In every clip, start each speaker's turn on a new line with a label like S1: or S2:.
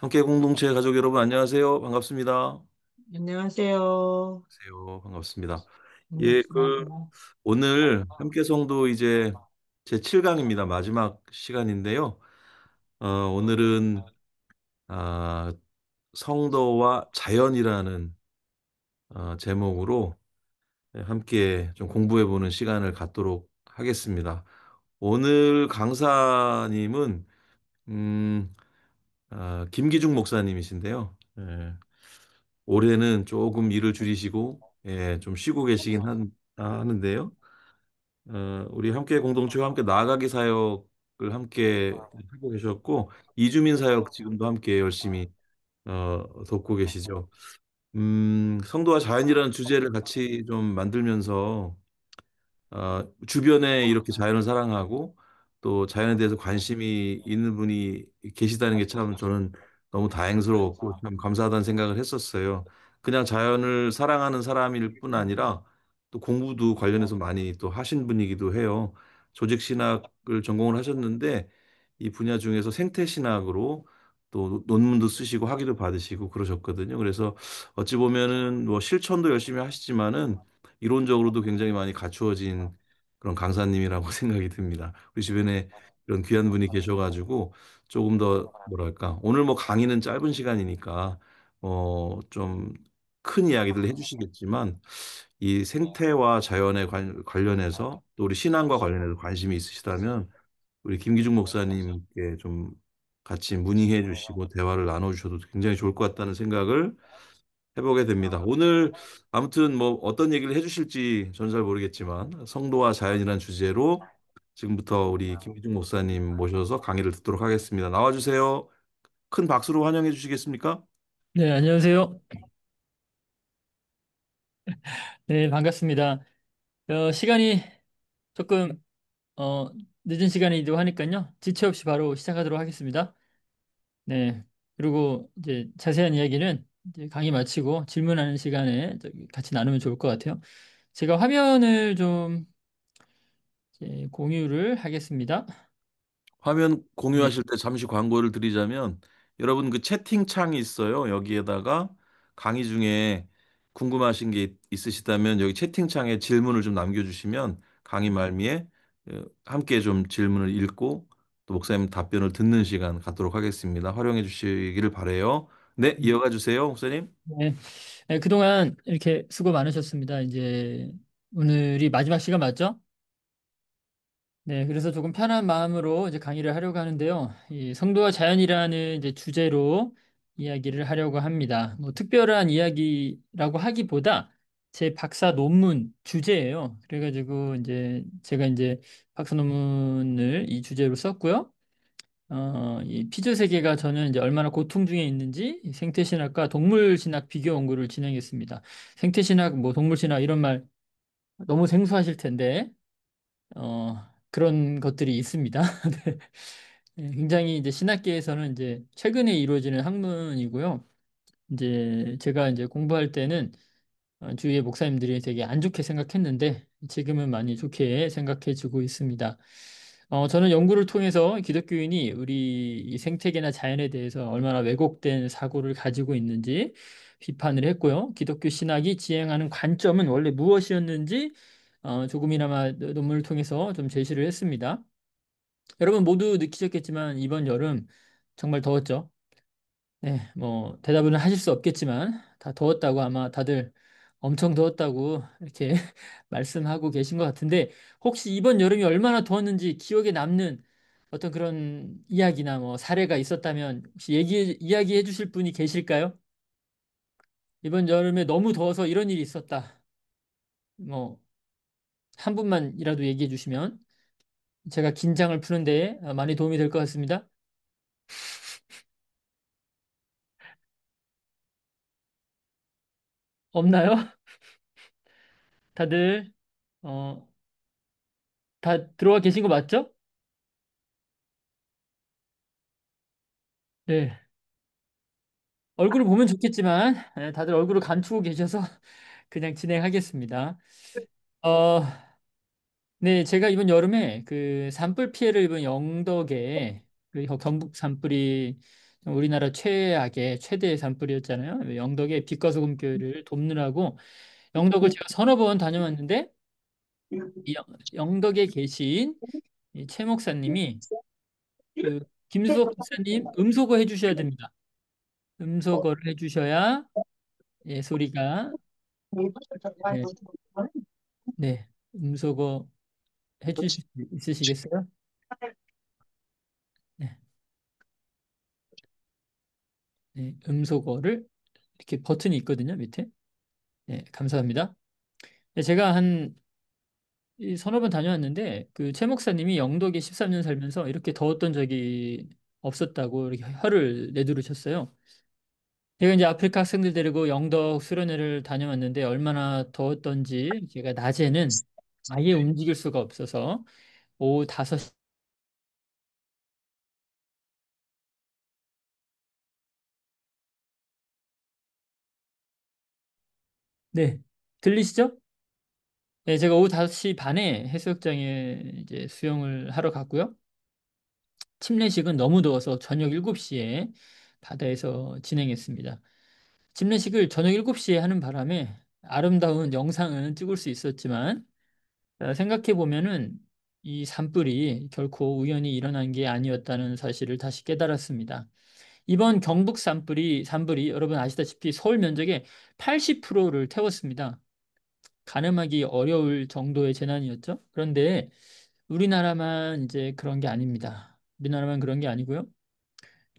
S1: 함께 공동체 가족 여러분 안녕하세요. 반갑습니다.
S2: 안녕하세요.
S1: 안녕하세요. 반갑습니다. 예,
S2: 반갑습니다.
S1: 오늘 함께 성도 이제 제 7강입니다. 마지막 시간인데요. 오늘은 아, 성도와 자연이라는 제목으로 함께 좀 공부해 보는 시간을 갖도록 하겠습니다. 오늘 강사님은 음, 김기중 목사님이신데요. 올해는 조금 일을 줄이시고 좀 쉬고 계시긴 하는데요. 우리 함께 공동체와 함께 나아가기 사역을 함께 하고 계셨고 이주민 사역 지금도 함께 열심히 돕고 계시죠. 성도와 자연이라는 주제를 같이 좀 만들면서 주변에 이렇게 자연을 사랑하고 또 자연에 대해서 관심이 있는 분이 계시다는 게 참 저는 너무 다행스러웠고 참 감사하다는 생각을 했었어요. 그냥 자연을 사랑하는 사람일 뿐 아니라 또 공부도 관련해서 많이 또 하신 분이기도 해요. 조직신학을 전공을 하셨는데 이 분야 중에서 생태신학으로 또 논문도 쓰시고 학위도 받으시고 그러셨거든요. 그래서 어찌 보면은 뭐 실천도 열심히 하시지만은 이론적으로도 굉장히 많이 갖추어진 그런 강사님이라고 생각이 듭니다. 우리 주변에 그런 귀한 분이 계셔가지고 조금 더 뭐랄까 오늘 뭐 강의는 짧은 시간이니까 좀 큰 이야기들 해주시겠지만 이 생태와 자연에 관련해서 또 우리 신앙과 관련해서 관심이 있으시다면 우리 김기중 목사님께 좀 같이 문의해 주시고 대화를 나눠 주셔도 굉장히 좋을 것 같다는 생각을 해보게 됩니다. 오늘 아무튼 뭐 어떤 얘기를 해주실지 저는 잘 모르겠지만 성도와 자연이라는 주제로 지금부터 우리 김기중 목사님 모셔서 강의를 듣도록 하겠습니다. 나와주세요. 큰 박수로 환영해 주시겠습니까?
S2: 네, 안녕하세요. 네, 반갑습니다. 시간이 조금 어, 늦은 시간이기도 하니까요. 지체 없이 바로 시작하도록 하겠습니다. 네, 그리고 이제 자세한 이야기는 이제 강의 마치고 질문하는 시간에 저기 같이 나누면 좋을 것 같아요. 제가 화면을 좀 이제 공유를 하겠습니다.
S1: 화면
S2: 네.
S1: 공유하실 때 잠시 광고를 드리자면 여러분 그 채팅창이 있어요. 여기에다가 강의 중에 궁금하신 게 있으시다면 여기 채팅창에 질문을 좀 남겨주시면 강의 말미에 함께 좀 질문을 읽고 또 목사님 답변을 듣는 시간 갖도록 하겠습니다. 활용해 주시기를 바래요. 네, 이어가 주세요, 목사님.
S2: 네, 네, 그동안 이렇게 수고 많으셨습니다. 이제 오늘이 마지막 시간 맞죠? 네, 그래서 조금 편한 마음으로 이제 강의를 하려고 하는데요. 이 성도와 자연이라는 이제 주제로 이야기를 하려고 합니다. 뭐 특별한 이야기라고 하기보다 제 박사 논문 주제예요. 그래가지고 이제 제가 이제 박사 논문을 이 주제로 썼고요. 이 피조 세계가 저는 이제 얼마나 고통 중에 있는지 이 생태신학과 동물신학 비교 연구를 진행했습니다. 생태신학, 뭐 동물신학 이런 말 너무 생소하실 텐데. 그런 것들이 있습니다. 네. 굉장히 이제 신학계에서는 이제 최근에 이루어지는 학문이고요. 이제 제가 이제 공부할 때는 주위의 목사님들이 되게 안 좋게 생각했는데 지금은 많이 좋게 생각해 주고 있습니다. 저는 연구를 통해서 기독교인이 우리 이 생태계나 자연에 대해서 얼마나 왜곡된 사고를 가지고 있는지 비판을 했고요. 기독교 신학이 지향하는 관점은 원래 무엇이었는지 조금이나마 논문을 통해서 좀 제시를 했습니다. 여러분 모두 느끼셨겠지만 이번 여름 정말 더웠죠? 네, 뭐 대답은 하실 수 없겠지만 다 더웠다고 아마 다들 엄청 더웠다고 이렇게 말씀하고 계신 것 같은데 혹시 이번 여름이 얼마나 더웠는지 기억에 남는 어떤 그런 이야기나 뭐 사례가 있었다면 혹시 이야기해 주실 분이 계실까요? 이번 여름에 너무 더워서 이런 일이 있었다. 뭐 한 분만이라도 얘기해 주시면 제가 긴장을 푸는데 많이 도움이 될 것 같습니다. 없나요? 다들 어, 다 들어와 계신 거 맞죠? 네. 얼굴을 보면 좋겠지만 다들 얼굴을 감추고 계셔서 그냥 진행하겠습니다. 어, 네, 제가 이번 여름에 그 산불 피해를 입은 영덕에 그 경북 산불이 우리나라 최악의 최대의 산불이었잖아요. 영덕의 빛과 소금 교회를 돕느라고 영덕을 제가 서너 번 다녀왔는데 이 영덕에 계신 이 최 목사님이 그 김수옥 목사님 음소거 해주셔야 됩니다. 음소거를 해주셔야 예, 소리가 네, 네 음소거 해주실 수 있으시겠어요? 네, 네, 음소거를 이렇게 버튼이 있거든요 밑에. 네, 감사합니다. 네, 제가 한 이 서너 번 다녀왔는데 그 최 목사님이 영덕에 13년 살면서 이렇게 더웠던 적이 없었다고 이렇게 혀를 내두르셨어요. 제가 이제 아프리카 학생들 데리고 영덕 수련회를 다녀왔는데 얼마나 더웠던지 제가 낮에는 아예 움직일 수가 없어서 오후 5시 네 들리시죠? 네, 제가 오후 5시 반에 해수욕장에 이제 수영을 하러 갔고요. 침례식은 너무 더워서 저녁 7시에 바다에서 진행했습니다. 침례식을 저녁 7시에 하는 바람에 아름다운 영상은 찍을 수 있었지만 생각해 보면은 이 산불이 결코 우연히 일어난 게 아니었다는 사실을 다시 깨달았습니다. 이번 경북 산불이 여러분 아시다시피 서울 면적의 80%를 태웠습니다. 가늠하기 어려울 정도의 재난이었죠. 그런데 우리나라만 이제 그런 게 아닙니다. 우리나라만 그런 게 아니고요.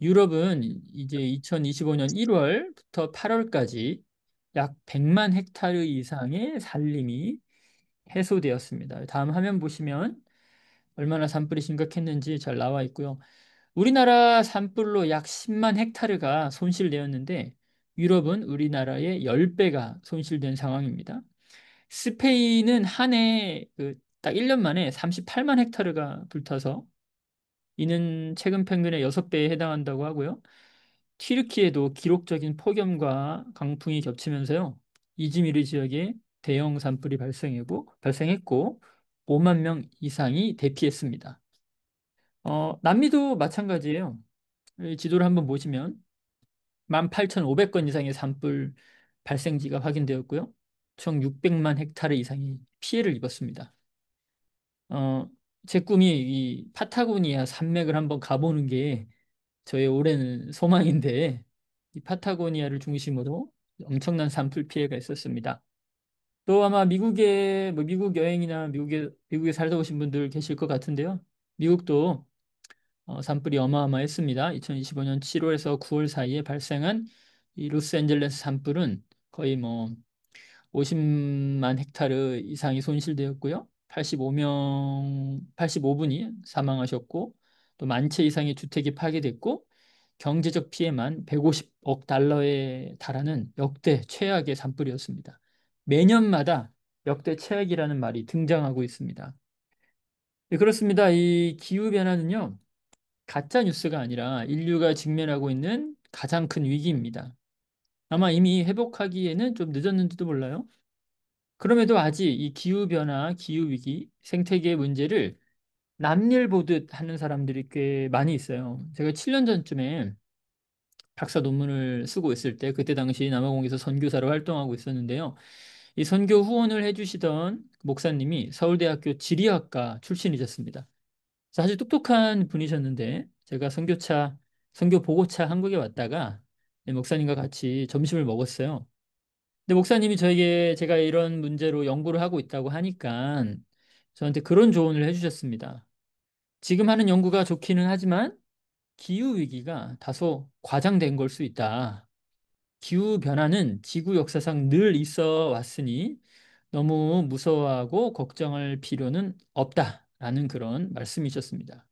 S2: 유럽은 이제 2025년 1월부터 8월까지 약 100만 헥타르 이상의 산림이 해소되었습니다. 다음 화면 보시면 얼마나 산불이 심각했는지 잘 나와 있고요. 우리나라 산불로 약 10만 헥타르가 손실되었는데 유럽은 우리나라의 10배가 손실된 상황입니다. 스페인은 한 해 딱 1년 만에 38만 헥타르가 불타서 이는 최근 평균의 6배에 해당한다고 하고요. 튀르키예도 기록적인 폭염과 강풍이 겹치면서요. 이즈미르 지역에 대형 산불이 발생했고 5만 명 이상이 대피했습니다. 남미도 마찬가지예요. 이 지도를 한번 보시면 18,500건 이상의 산불 발생지가 확인되었고요. 총 600만 헥타르 이상이 피해를 입었습니다. 어, 제 꿈이 이 파타고니아 산맥을 한번 가보는 게 저의 오랜 소망인데 이 파타고니아를 중심으로 엄청난 산불 피해가 있었습니다. 또 아마 미국 여행이나 미국에 살다 오신 분들 계실 것 같은데요. 미국도 산불이 어마어마했습니다. 2025년 7월에서 9월 사이에 발생한 이 로스앤젤레스 산불은 거의 뭐 50만 헥타르 이상이 손실되었고요. 85분이 사망하셨고 또 만 채 이상의 주택이 파괴됐고 경제적 피해만 150억 달러에 달하는 역대 최악의 산불이었습니다. 매년마다 역대 최악이라는 말이 등장하고 있습니다. 네, 그렇습니다. 이 기후변화는요, 가짜 뉴스가 아니라 인류가 직면하고 있는 가장 큰 위기입니다. 아마 이미 회복하기에는 좀 늦었는지도 몰라요. 그럼에도 아직 이 기후변화, 기후위기, 생태계 문제를 남일 보듯 하는 사람들이 꽤 많이 있어요. 제가 7년 전쯤에 박사 논문을 쓰고 있을 때 그때 당시 남아공에서 선교사로 활동하고 있었는데요. 이 선교 후원을 해주시던 목사님이 서울대학교 지리학과 출신이셨습니다. 그래서 아주 똑똑한 분이셨는데 제가 선교 보고차 한국에 왔다가 이 목사님과 같이 점심을 먹었어요. 근데 목사님이 저에게 제가 이런 문제로 연구를 하고 있다고 하니까 저한테 그런 조언을 해주셨습니다. 지금 하는 연구가 좋기는 하지만 기후 위기가 다소 과장된 걸 수 있다. 기후 변화는 지구 역사상 늘 있어 왔으니 너무 무서워하고 걱정할 필요는 없다라는 그런 말씀이셨습니다.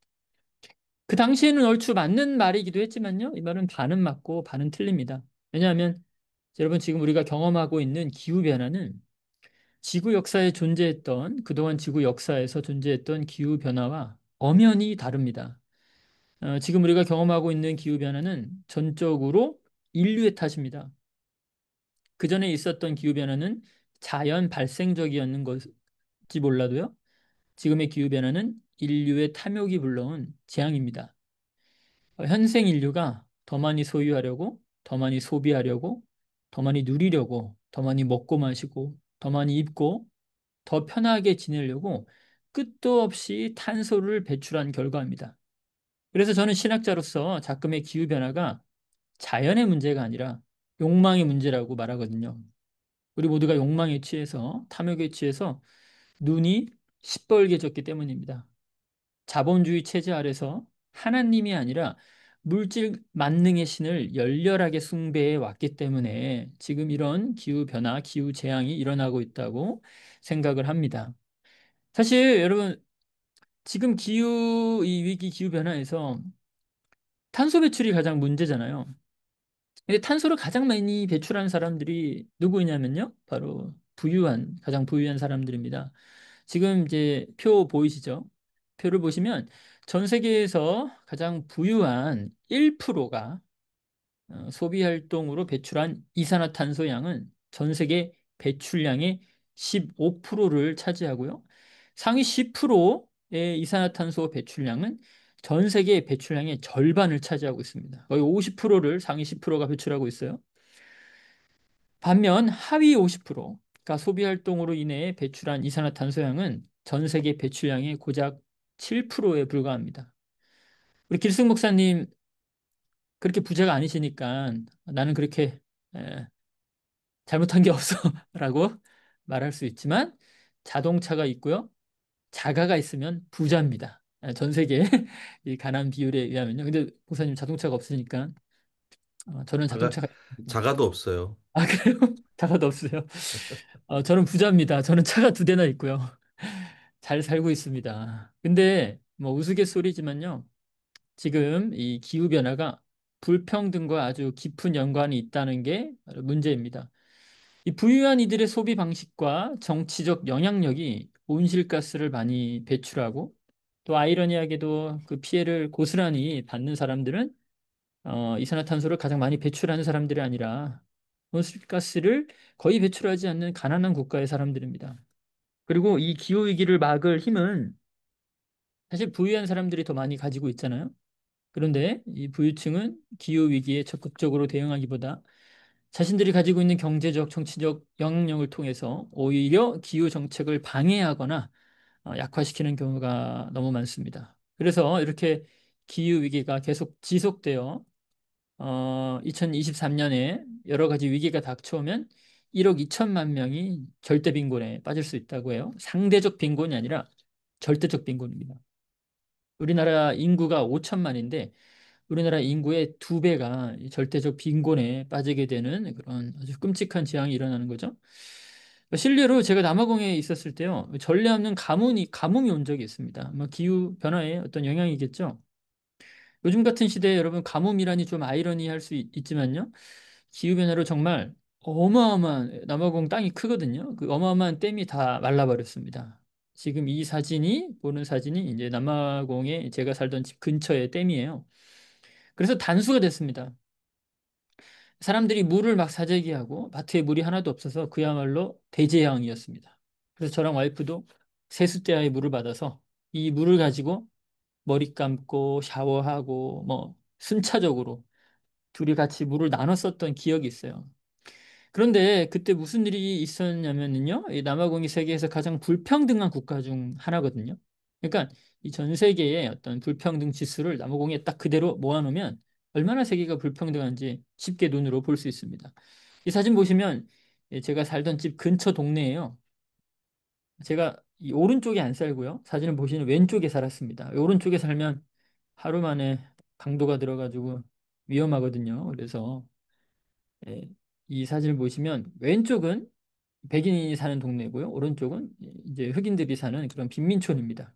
S2: 그 당시에는 얼추 맞는 말이기도 했지만요. 이 말은 반은 맞고 반은 틀립니다. 왜냐하면 여러분 지금 우리가 경험하고 있는 기후 변화는 지구 역사에 존재했던 그동안 지구 역사에서 존재했던 기후 변화와 엄연히 다릅니다. 지금 우리가 경험하고 있는 기후 변화는 전적으로 인류의 탓입니다. 그 전에 있었던 기후 변화는 자연 발생적이었는 것지 몰라도요. 지금의 기후 변화는 인류의 탐욕이 불러온 재앙입니다. 현생 인류가 더 많이 소유하려고, 더 많이 소비하려고, 더 많이 누리려고, 더 많이 먹고 마시고, 더 많이 입고, 더 편하게 지내려고 끝도 없이 탄소를 배출한 결과입니다. 그래서 저는 신학자로서 작금의 기후변화가 자연의 문제가 아니라 욕망의 문제라고 말하거든요. 우리 모두가 욕망에 취해서, 탐욕에 취해서 눈이 시뻘개졌기 때문입니다. 자본주의 체제 아래서 하나님이 아니라 물질 만능의 신을 열렬하게 숭배해 왔기 때문에 지금 이런 기후 변화, 기후 재앙이 일어나고 있다고 생각을 합니다. 사실 여러분 지금 기후 이 위기 기후 변화에서 탄소 배출이 가장 문제잖아요. 근데 탄소를 가장 많이 배출하는 사람들이 누구냐면요. 바로 가장 부유한 사람들입니다. 지금 이제 표 보이시죠? 표를 보시면 전 세계에서 가장 부유한 1%가 소비 활동으로 배출한 이산화탄소 양은 전 세계 배출량의 15%를 차지하고요. 상위 10%의 이산화탄소 배출량은 전 세계 배출량의 절반을 차지하고 있습니다. 거의 50%를 상위 10%가 배출하고 있어요. 반면 하위 50%가 소비 활동으로 인해 배출한 이산화탄소량은 전 세계 배출량의 고작 7%에 불과합니다. 우리 길승 목사님 그렇게 부자가 아니시니까 나는 그렇게 에, 잘못한 게 없어라고 말할 수 있지만 자동차가 있고요. 자가가 있으면 부자입니다. 전 세계 이 가난 비율에 의하면요. 근데 목사님 자동차가 없으니까 저는
S1: 자가,
S2: 자동차가 있습니다.
S1: 자가도 없어요.
S2: 아, 그래요? 자가도 없어요. 저는 부자입니다. 저는 차가 두 대나 있고요. 잘 살고 있습니다. 근데 뭐 우스갯소리지만요. 지금 이 기후변화가 불평등과 아주 깊은 연관이 있다는 게 바로 문제입니다. 이 부유한 이들의 소비 방식과 정치적 영향력이 온실가스를 많이 배출하고 또 아이러니하게도 그 피해를 고스란히 받는 사람들은 이산화탄소를 가장 많이 배출하는 사람들이 아니라 온실가스를 거의 배출하지 않는 가난한 국가의 사람들입니다. 그리고 이 기후위기를 막을 힘은 사실 부유한 사람들이 더 많이 가지고 있잖아요. 그런데 이 부유층은 기후위기에 적극적으로 대응하기보다 자신들이 가지고 있는 경제적, 정치적 영향력을 통해서 오히려 기후 정책을 방해하거나 약화시키는 경우가 너무 많습니다. 그래서 이렇게 기후 위기가 계속 지속되어 2023년에 여러 가지 위기가 닥쳐오면 1억 2천만 명이 절대 빈곤에 빠질 수 있다고 해요. 상대적 빈곤이 아니라 절대적 빈곤입니다. 우리나라 인구가 5천만인데 우리나라 인구의 두 배가 절대적 빈곤에 빠지게 되는 그런 아주 끔찍한 재앙이 일어나는 거죠. 실례로 제가 남아공에 있었을 때요, 전례 없는 가뭄이 온 적이 있습니다. 뭐 기후 변화의 어떤 영향이겠죠. 요즘 같은 시대에 여러분 가뭄이라니 좀 아이러니할 수 있지만요, 기후 변화로 정말 어마어마한 남아공 땅이 크거든요. 그 어마어마한 댐이 다 말라버렸습니다. 지금 이 사진이 보는 사진이 이제 남아공에 제가 살던 집 근처의 댐이에요. 그래서 단수가 됐습니다. 사람들이 물을 막 사재기하고 마트에 물이 하나도 없어서 그야말로 대재앙이었습니다. 그래서 저랑 와이프도 세숫대야의 물을 받아서 이 물을 가지고 머리 감고 샤워하고 뭐 순차적으로 둘이 같이 물을 나눠 썼던 기억이 있어요. 그런데 그때 무슨 일이 있었냐면요. 이 남아공이 세계에서 가장 불평등한 국가 중 하나거든요. 그러니까 이 전 세계의 어떤 불평등 지수를 남아공에 딱 그대로 모아놓으면 얼마나 세계가 불평등한지 쉽게 눈으로 볼 수 있습니다. 이 사진 보시면 제가 살던 집 근처 동네예요. 제가 이 오른쪽에 안 살고요. 사진을 보시면 왼쪽에 살았습니다. 오른쪽에 살면 하루 만에 강도가 들어가지고 위험하거든요. 그래서 예, 이 사진을 보시면 왼쪽은 백인이 사는 동네고요. 오른쪽은 이제 흑인들이 사는 그런 빈민촌입니다.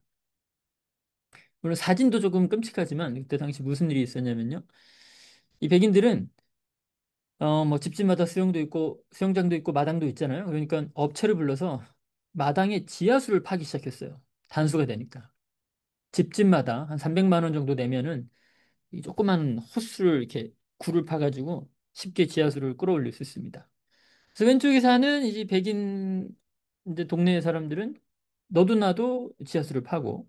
S2: 물론 사진도 조금 끔찍하지만 그때 당시 무슨 일이 있었냐면요. 이 백인들은 뭐 집집마다 수영도 있고 수영장도 있고 마당도 있잖아요. 그러니까 업체를 불러서 마당에 지하수를 파기 시작했어요. 단수가 되니까. 집집마다 한 300만 원 정도 내면은 이 조그만 호스를 이렇게 굴을 파가지고 쉽게 지하수를 끌어올릴 수 있습니다. 그래서 왼쪽에 사는 이제 백인 이제 동네 사람들은 너도 나도 지하수를 파고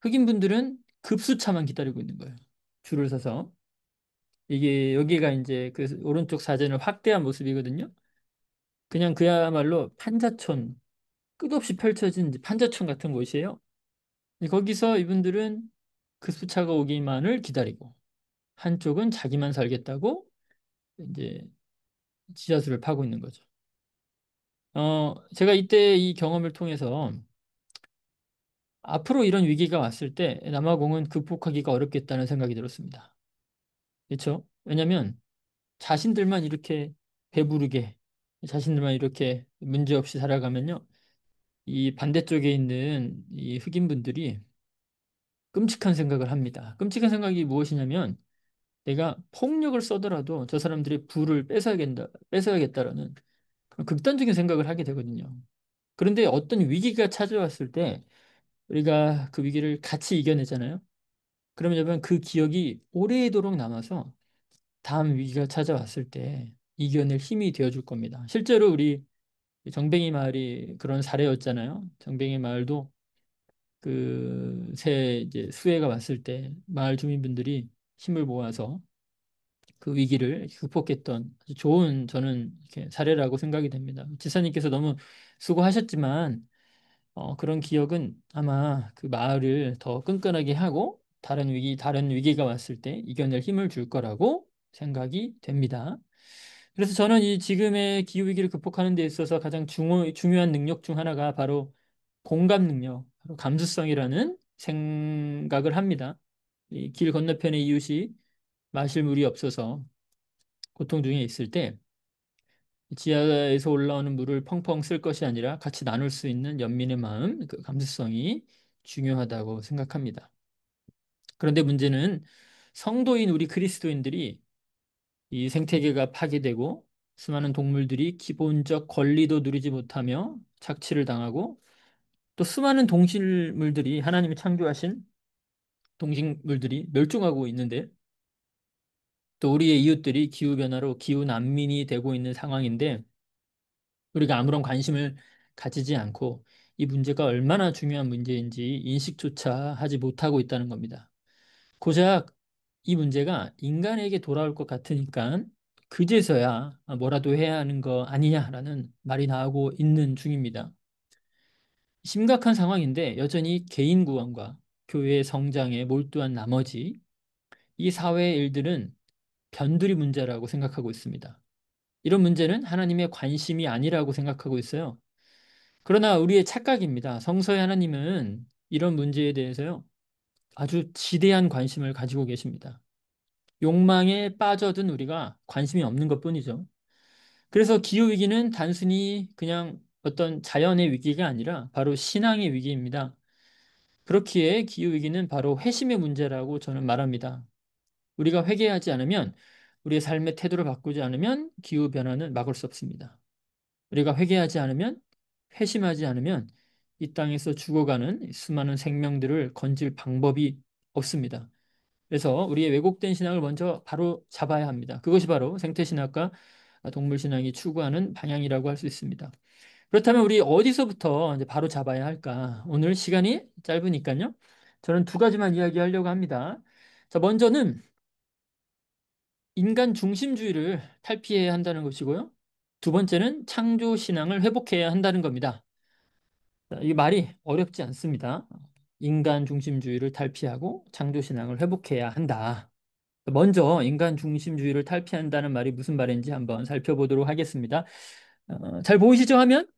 S2: 흑인 분들은 급수차만 기다리고 있는 거예요. 줄을 서서. 이게 여기가 이제 그 오른쪽 사진을 확대한 모습이거든요. 그냥 그야말로 판자촌, 끝없이 펼쳐진 이제 판자촌 같은 곳이에요. 거기서 이분들은 그 수차가 오기만을 기다리고 한쪽은 자기만 살겠다고 이제 지하수를 파고 있는 거죠. 제가 이때 이 경험을 통해서 앞으로 이런 위기가 왔을 때 남아공은 극복하기가 어렵겠다는 생각이 들었습니다. 그렇죠? 왜냐하면 자신들만 이렇게 배부르게 자신들만 이렇게 문제없이 살아가면요. 이 반대쪽에 있는 이 흑인분들이 끔찍한 생각을 합니다. 끔찍한 생각이 무엇이냐면 내가 폭력을 써더라도 저 사람들의 부를 뺏어야겠다라는 그런 극단적인 생각을 하게 되거든요. 그런데 어떤 위기가 찾아왔을 때 우리가 그 위기를 같이 이겨내잖아요. 그러면 여러분 그 기억이 오래도록 남아서 다음 위기가 찾아왔을 때 이겨낼 힘이 되어줄 겁니다. 실제로 우리 정뱅이 마을이 그런 사례였잖아요. 정뱅이 마을도 그 새 이제 수해가 왔을 때 마을 주민분들이 힘을 모아서 그 위기를 극복했던 아주 좋은 저는 이렇게 사례라고 생각이 됩니다. 지사님께서 너무 수고하셨지만 그런 기억은 아마 그 마을을 더 끈끈하게 하고 다른 위기가 왔을 때 이겨낼 힘을 줄 거라고 생각이 됩니다. 그래서 저는 이 지금의 기후위기를 극복하는 데 있어서 가장 중요한 능력 중 하나가 바로 공감 능력, 바로 감수성이라는 생각을 합니다. 이 길 건너편의 이웃이 마실 물이 없어서 고통 중에 있을 때 지하에서 올라오는 물을 펑펑 쓸 것이 아니라 같이 나눌 수 있는 연민의 마음, 그 감수성이 중요하다고 생각합니다. 그런데 문제는 성도인 우리 그리스도인들이 이 생태계가 파괴되고 수많은 동물들이 기본적 권리도 누리지 못하며 착취를 당하고 또 수많은 동식물들이 하나님이 창조하신 동식물들이 멸종하고 있는데 또 우리의 이웃들이 기후변화로 기후 난민이 되고 있는 상황인데 우리가 아무런 관심을 가지지 않고 이 문제가 얼마나 중요한 문제인지 인식조차 하지 못하고 있다는 겁니다. 고작 이 문제가 인간에게 돌아올 것 같으니까 그제서야 뭐라도 해야 하는 거 아니냐라는 말이 나오고 있는 중입니다. 심각한 상황인데 여전히 개인 구원과 교회의 성장에 몰두한 나머지 이 사회의 일들은 변두리 문제라고 생각하고 있습니다. 이런 문제는 하나님의 관심이 아니라고 생각하고 있어요. 그러나 우리의 착각입니다. 성서의 하나님은 이런 문제에 대해서요, 아주 지대한 관심을 가지고 계십니다. 욕망에 빠져든 우리가 관심이 없는 것뿐이죠. 그래서 기후위기는 단순히 그냥 어떤 자연의 위기가 아니라 바로 신앙의 위기입니다. 그렇기에 기후위기는 바로 회심의 문제라고 저는 말합니다. 우리가 회개하지 않으면, 우리의 삶의 태도를 바꾸지 않으면 기후변화는 막을 수 없습니다. 우리가 회개하지 않으면, 회심하지 않으면 이 땅에서 죽어가는 수많은 생명들을 건질 방법이 없습니다. 그래서 우리의 왜곡된 신앙을 먼저 바로 잡아야 합니다. 그것이 바로 생태신학과 동물신학이 추구하는 방향이라고 할 수 있습니다. 그렇다면 우리 어디서부터 이제 바로 잡아야 할까? 오늘 시간이 짧으니까요. 저는 두 가지만 이야기하려고 합니다. 자, 먼저는 인간 중심주의를 탈피해야 한다는 것이고요. 두 번째는 창조 신앙을 회복해야 한다는 겁니다. 자, 이 말이 어렵지 않습니다. 인간 중심주의를 탈피하고 창조 신앙을 회복해야 한다. 먼저 인간 중심주의를 탈피한다는 말이 무슨 말인지 한번 살펴보도록 하겠습니다. 잘 보이시죠? 화면?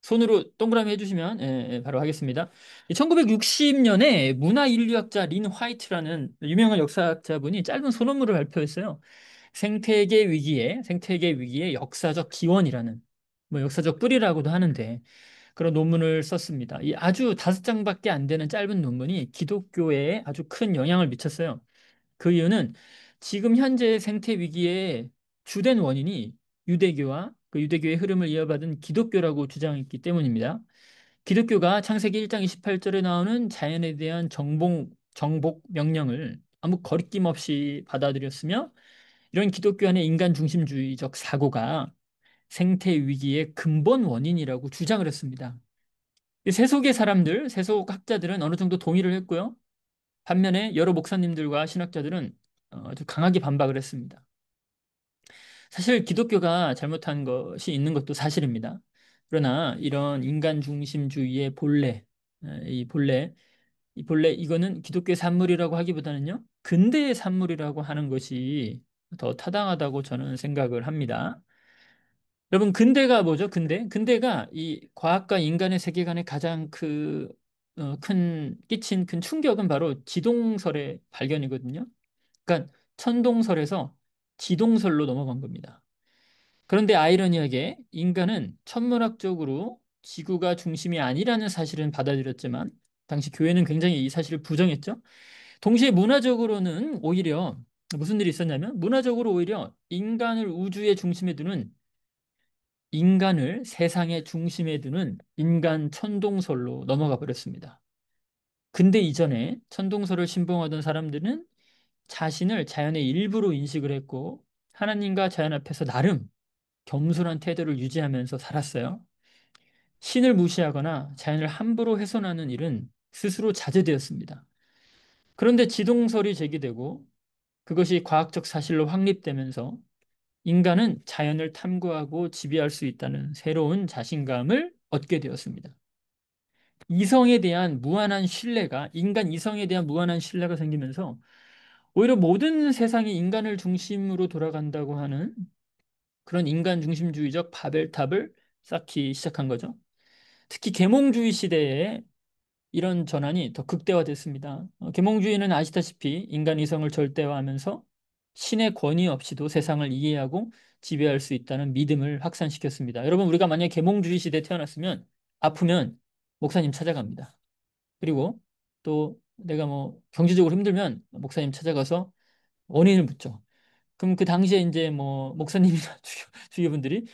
S2: 손으로 동그라미 해주시면 바로 하겠습니다. 1960년에 문화인류학자 린 화이트라는 유명한 역사학자분이 짧은 소논문을 발표했어요. 생태계 위기의 역사적 기원이라는 뭐 역사적 뿌리라고도 하는데 그런 논문을 썼습니다. 이 아주 5장밖에 안 되는 짧은 논문이 기독교에 아주 큰 영향을 미쳤어요. 그 이유는 지금 현재 생태 위기의 주된 원인이 유대교와 그 유대교의 흐름을 이어받은 기독교라고 주장했기 때문입니다. 기독교가 창세기 1장 28절에 나오는 자연에 대한 정복 명령을 아무 거리낌 없이 받아들였으며 이런 기독교 안의 인간 중심주의적 사고가 생태 위기의 근본 원인이라고 주장을 했습니다. 이 세속의 사람들, 세속 학자들은 어느 정도 동의를 했고요. 반면에 여러 목사님들과 신학자들은 아주 강하게 반박을 했습니다. 사실 기독교가 잘못한 것이 있는 것도 사실입니다. 그러나 이런 인간 중심주의의 본래, 이 본래 이거는 기독교의 산물이라고 하기보다는요, 근대의 산물이라고 하는 것이 더 타당하다고 저는 생각을 합니다. 여러분, 근대가 뭐죠? 근대가 이 과학과 인간의 세계관에 가장 끼친 큰 충격은 바로 지동설의 발견이거든요. 그러니까 천동설에서 지동설로 넘어간 겁니다. 그런데 아이러니하게 인간은 천문학적으로 지구가 중심이 아니라는 사실은 받아들였지만 당시 교회는 굉장히 이 사실을 부정했죠. 동시에 문화적으로는 오히려 무슨 일이 있었냐면 문화적으로 오히려 인간을 세상의 중심에 두는 인간 천동설로 넘어가 버렸습니다. 근대 이전에 천동설을 신봉하던 사람들은 자신을 자연의 일부로 인식을 했고 하나님과 자연 앞에서 나름 겸손한 태도를 유지하면서 살았어요. 신을 무시하거나 자연을 함부로 훼손하는 일은 스스로 자제되었습니다. 그런데 지동설이 제기되고 그것이 과학적 사실로 확립되면서 인간은 자연을 탐구하고 지배할 수 있다는 새로운 자신감을 얻게 되었습니다. 인간 이성에 대한 무한한 신뢰가 생기면서 오히려 모든 세상이 인간을 중심으로 돌아간다고 하는 그런 인간 중심주의적 바벨탑을 쌓기 시작한 거죠. 특히 계몽주의 시대에 이런 전환이 더 극대화됐습니다. 계몽주의는 아시다시피 인간 이성을 절대화하면서 신의 권위 없이도 세상을 이해하고 지배할 수 있다는 믿음을 확산시켰습니다. 여러분, 우리가 만약 계몽주의 시대에 태어났으면 아프면 목사님 찾아갑니다. 그리고 또 내가 뭐 경제적으로 힘들면 목사님 찾아가서 원인을 묻죠. 그럼 그 당시에 이제 뭐 목사님이나 주교분들이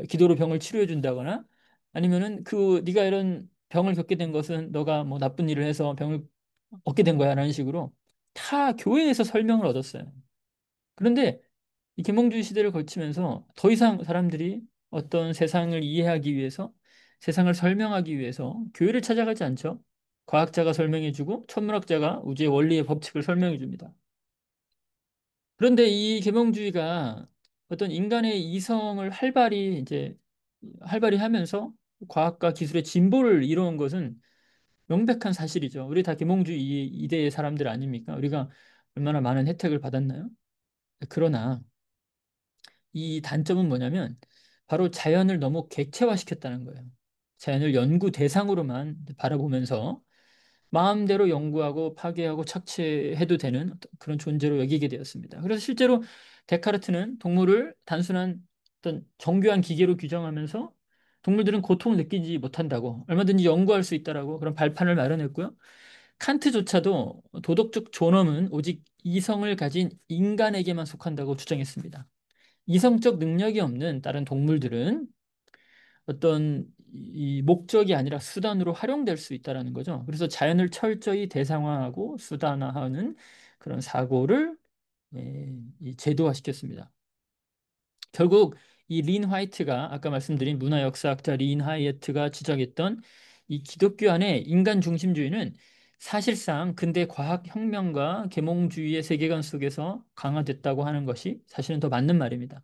S2: 기도로 병을 치료해 준다거나 아니면은 네가 이런 병을 겪게 된 것은 너가 뭐 나쁜 일을 해서 병을 얻게 된 거야라는 식으로 다 교회에서 설명을 얻었어요. 그런데 이 계몽주의 시대를 거치면서 더 이상 사람들이 어떤 세상을 이해하기 위해서 세상을 설명하기 위해서 교회를 찾아가지 않죠. 과학자가 설명해주고 천문학자가 우주의 원리의 법칙을 설명해 줍니다. 그런데 이 계몽주의가 어떤 인간의 이성을 활발히 하면서 과학과 기술의 진보를 이루은 것은 명백한 사실이죠. 우리 다 계몽주의 이대의 사람들 아닙니까? 우리가 얼마나 많은 혜택을 받았나요? 그러나 이 단점은 뭐냐면 바로 자연을 너무 객체화시켰다는 거예요. 자연을 연구 대상으로만 바라보면서 마음대로 연구하고 파괴하고 착취해도 되는 어떤 그런 존재로 여기게 되었습니다. 그래서 실제로 데카르트는 동물을 단순한 어떤 정교한 기계로 규정하면서 동물들은 고통을 느끼지 못한다고 얼마든지 연구할 수 있다라고 그런 발판을 마련했고요. 칸트조차도 도덕적 존엄은 오직 이성을 가진 인간에게만 속한다고 주장했습니다. 이성적 능력이 없는 다른 동물들은 어떤 이 목적이 아니라 수단으로 활용될 수 있다라는 거죠. 그래서 자연을 철저히 대상화하고 수단화하는 그런 사고를 이 제도화시켰습니다. 결국 이 린 화이트가 아까 말씀드린 문화 역사학자 린 화이트가 지적했던 이 기독교 안의 인간 중심주의는 사실상 근대 과학 혁명과 계몽주의의 세계관 속에서 강화됐다고 하는 것이 사실은 더 맞는 말입니다.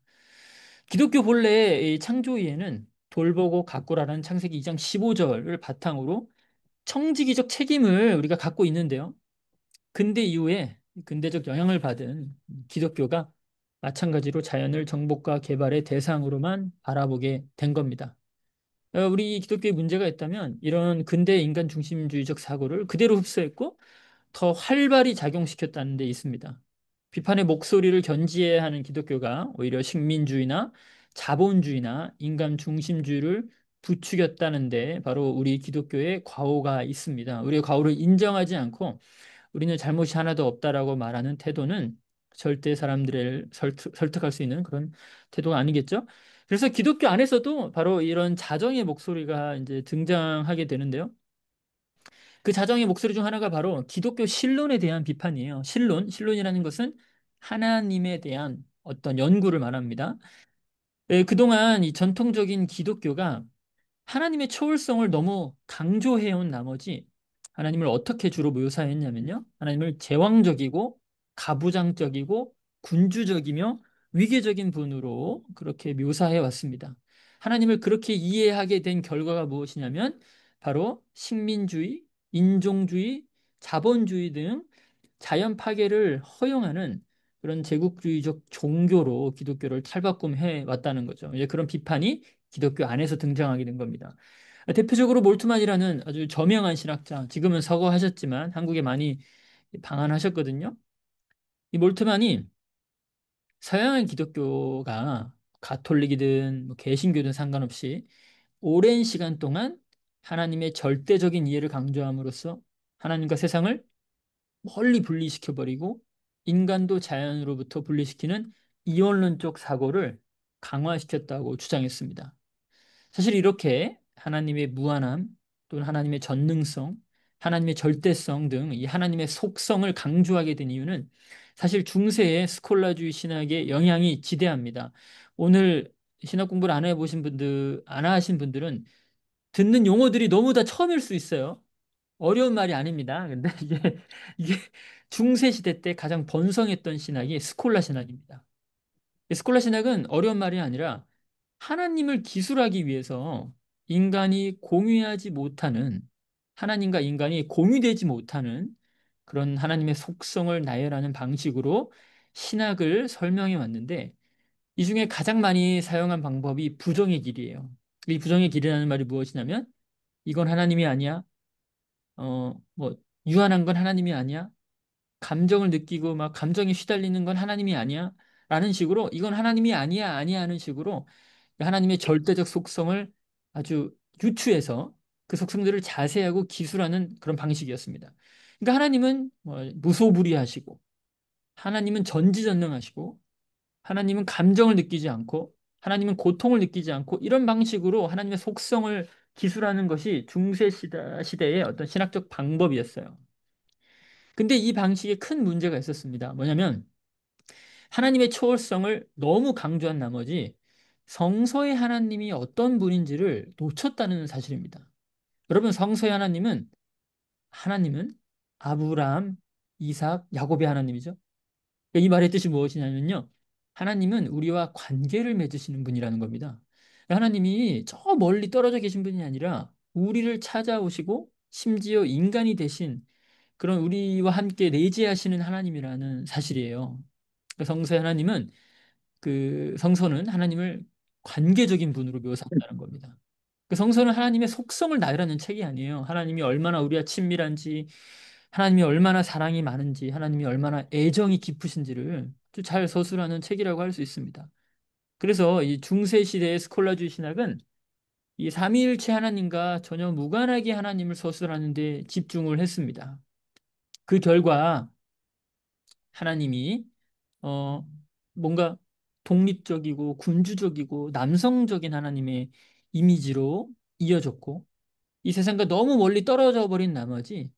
S2: 기독교 본래의 이 창조의에는 돌보고 가꾸라는 창세기 2장 15절을 바탕으로 청지기적 책임을 우리가 갖고 있는데요. 근대 이후에 근대적 영향을 받은 기독교가 마찬가지로 자연을 정복과 개발의 대상으로만 바라보게 된 겁니다. 우리 기독교에 문제가 있다면 이런 근대 인간 중심주의적 사고를 그대로 흡수했고 더 활발히 작용시켰다는 데 있습니다. 비판의 목소리를 견지해야 하는 기독교가 오히려 식민주의나 자본주의나 인간 중심주의를 부추겼다는데 바로 우리 기독교의 과오가 있습니다. 우리의 과오를 인정하지 않고 우리는 잘못이 하나도 없다라고 말하는 태도는 절대 사람들을 설득할 수 있는 그런 태도가 아니겠죠. 그래서 기독교 안에서도 바로 이런 자정의 목소리가 이제 등장하게 되는데요. 그 자정의 목소리 중 하나가 바로 기독교 신론에 대한 비판이에요. 신론이라는 것은 하나님에 대한 어떤 연구를 말합니다. 그동안 이 전통적인 기독교가 하나님의 초월성을 너무 강조해온 나머지 하나님을 어떻게 주로 묘사했냐면요. 하나님을 제왕적이고 가부장적이고 군주적이며 위계적인 분으로 그렇게 묘사해 왔습니다. 하나님을 그렇게 이해하게 된 결과가 무엇이냐면 바로 식민주의, 인종주의, 자본주의 등 자연 파괴를 허용하는 그런 제국주의적 종교로 기독교를 탈바꿈해 왔다는 거죠. 이제 그런 비판이 기독교 안에서 등장하게 된 겁니다. 대표적으로 몰트만이라는 아주 저명한 신학자, 지금은 서거하셨지만 한국에 많이 방한하셨거든요. 이 몰트만이 서양의 기독교가 가톨릭이든 뭐 개신교든 상관없이 오랜 시간 동안 하나님의 절대적인 이해를 강조함으로써 하나님과 세상을 멀리 분리시켜버리고 인간도 자연으로부터 분리시키는 이원론적 사고를 강화시켰다고 주장했습니다. 사실 이렇게 하나님의 무한함 또는 하나님의 전능성, 하나님의 절대성 등 이 하나님의 속성을 강조하게 된 이유는 사실 중세의 스콜라주의 신학의 영향이 지대합니다. 오늘 신학 공부를 안 해보신 분들, 안 하신 분들은 듣는 용어들이 너무 다 처음일 수 있어요. 어려운 말이 아닙니다. 근데 이게 중세 시대 때 가장 번성했던 신학이 스콜라 신학입니다. 스콜라 신학은 어려운 말이 아니라 하나님을 기술하기 위해서 인간이 공유하지 못하는 하나님과 인간이 공유되지 못하는 그런 하나님의 속성을 나열하는 방식으로 신학을 설명해 왔는데 이 중에 가장 많이 사용한 방법이 부정의 길이에요. 이 부정의 길이라는 말이 무엇이냐면 이건 하나님이 아니야. 뭐 유한한 건 하나님이 아니야. 감정을 느끼고 막 감정에 휘달리는 건 하나님이 아니야. 라는 식으로 이건 하나님이 아니야, 아니야 하는 식으로 하나님의 절대적 속성을 아주 유추해서 그 속성들을 자세하고 기술하는 그런 방식이었습니다. 그러니까 하나님은 뭐 무소불위하시고 하나님은 전지전능하시고 하나님은 감정을 느끼지 않고 하나님은 고통을 느끼지 않고 이런 방식으로 하나님의 속성을 기술하는 것이 중세 시대의 어떤 신학적 방법이었어요. 근데 이 방식에 큰 문제가 있었습니다. 뭐냐면 하나님의 초월성을 너무 강조한 나머지 성서의 하나님이 어떤 분인지를 놓쳤다는 사실입니다. 여러분, 성서의 하나님은 아브라함, 이삭, 야곱의 하나님이죠. 이 말의 뜻이 무엇이냐면요. 하나님은 우리와 관계를 맺으시는 분이라는 겁니다. 하나님이 저 멀리 떨어져 계신 분이 아니라 우리를 찾아오시고 심지어 인간이 되신 그런 우리와 함께 내재하시는 하나님이라는 사실이에요. 성서의 하나님은 그 성서는 하나님을 관계적인 분으로 묘사한다는 겁니다. 그 성서는 하나님의 속성을 나열하는 책이 아니에요. 하나님이 얼마나 우리와 친밀한지, 하나님이 얼마나 사랑이 많은지, 하나님이 얼마나 애정이 깊으신지를 아주 잘 서술하는 책이라고 할 수 있습니다. 그래서 이 중세 시대의 스콜라주의 신학은 이 삼위일체 하나님과 전혀 무관하게 하나님을 서술하는 데 집중을 했습니다. 그 결과 하나님이 어 뭔가 독립적이고 군주적이고 남성적인 하나님의 이미지로 이어졌고 이 세상과 너무 멀리 떨어져 버린 나머지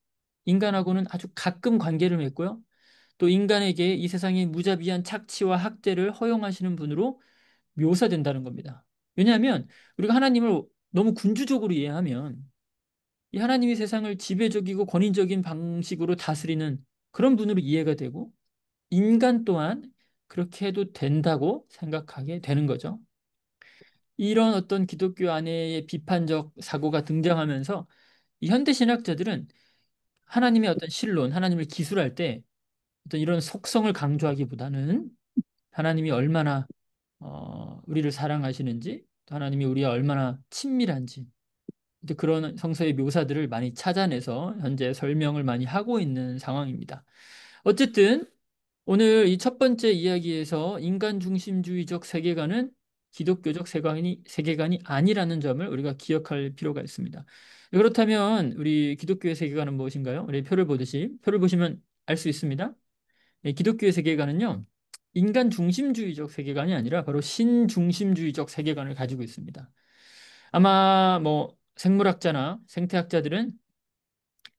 S2: 인간하고는 아주 가끔 관계를 맺고요. 또 인간에게 이 세상의 무자비한 착취와 학대를 허용하시는 분으로 묘사된다는 겁니다. 왜냐하면 우리가 하나님을 너무 군주적으로 이해하면 이 하나님이 세상을 지배적이고 권위적인 방식으로 다스리는 그런 분으로 이해가 되고 인간 또한 그렇게 해도 된다고 생각하게 되는 거죠. 이런 어떤 기독교 안에의 비판적 사고가 등장하면서 이 현대 신학자들은 하나님의 어떤 신론, 하나님을 기술할 때 어떤 이런 속성을 강조하기보다는 하나님이 얼마나 우리를 사랑하시는지, 또 하나님이 우리와 얼마나 친밀한지 이제 그런 성서의 묘사들을 많이 찾아내서 현재 설명을 많이 하고 있는 상황입니다. 어쨌든 오늘 이 첫 번째 이야기에서 인간 중심주의적 세계관은 기독교적 세계관이 아니라는 점을 우리가 기억할 필요가 있습니다. 그렇다면 우리 기독교의 세계관은 무엇인가요? 우리 표를 보듯이 표를 보시면 알 수 있습니다. 기독교의 세계관은요. 인간 중심주의적 세계관이 아니라 바로 신중심주의적 세계관을 가지고 있습니다. 아마 뭐 생물학자나 생태학자들은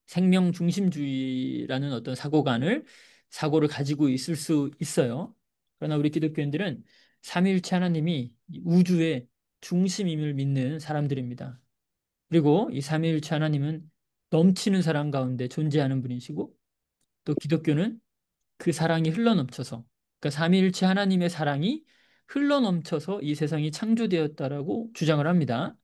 S2: 생명 중심주의라는 어떤 사고를 가지고 있을 수 있어요. 그러나 우리 기독교인들은 삼위일체 하나님이 이 우주의 중심임을 믿는 사람들입니다. 그리고 이 삼위일체 하나님은 넘치는 사랑 가운데 존재하는 분이시고 또 기독교는 그 사랑이 흘러넘쳐서, 그러니까 삼위일체 하나님의 사랑이 흘러넘쳐서 이 세상이 창조되었다라고 주장을 합니다.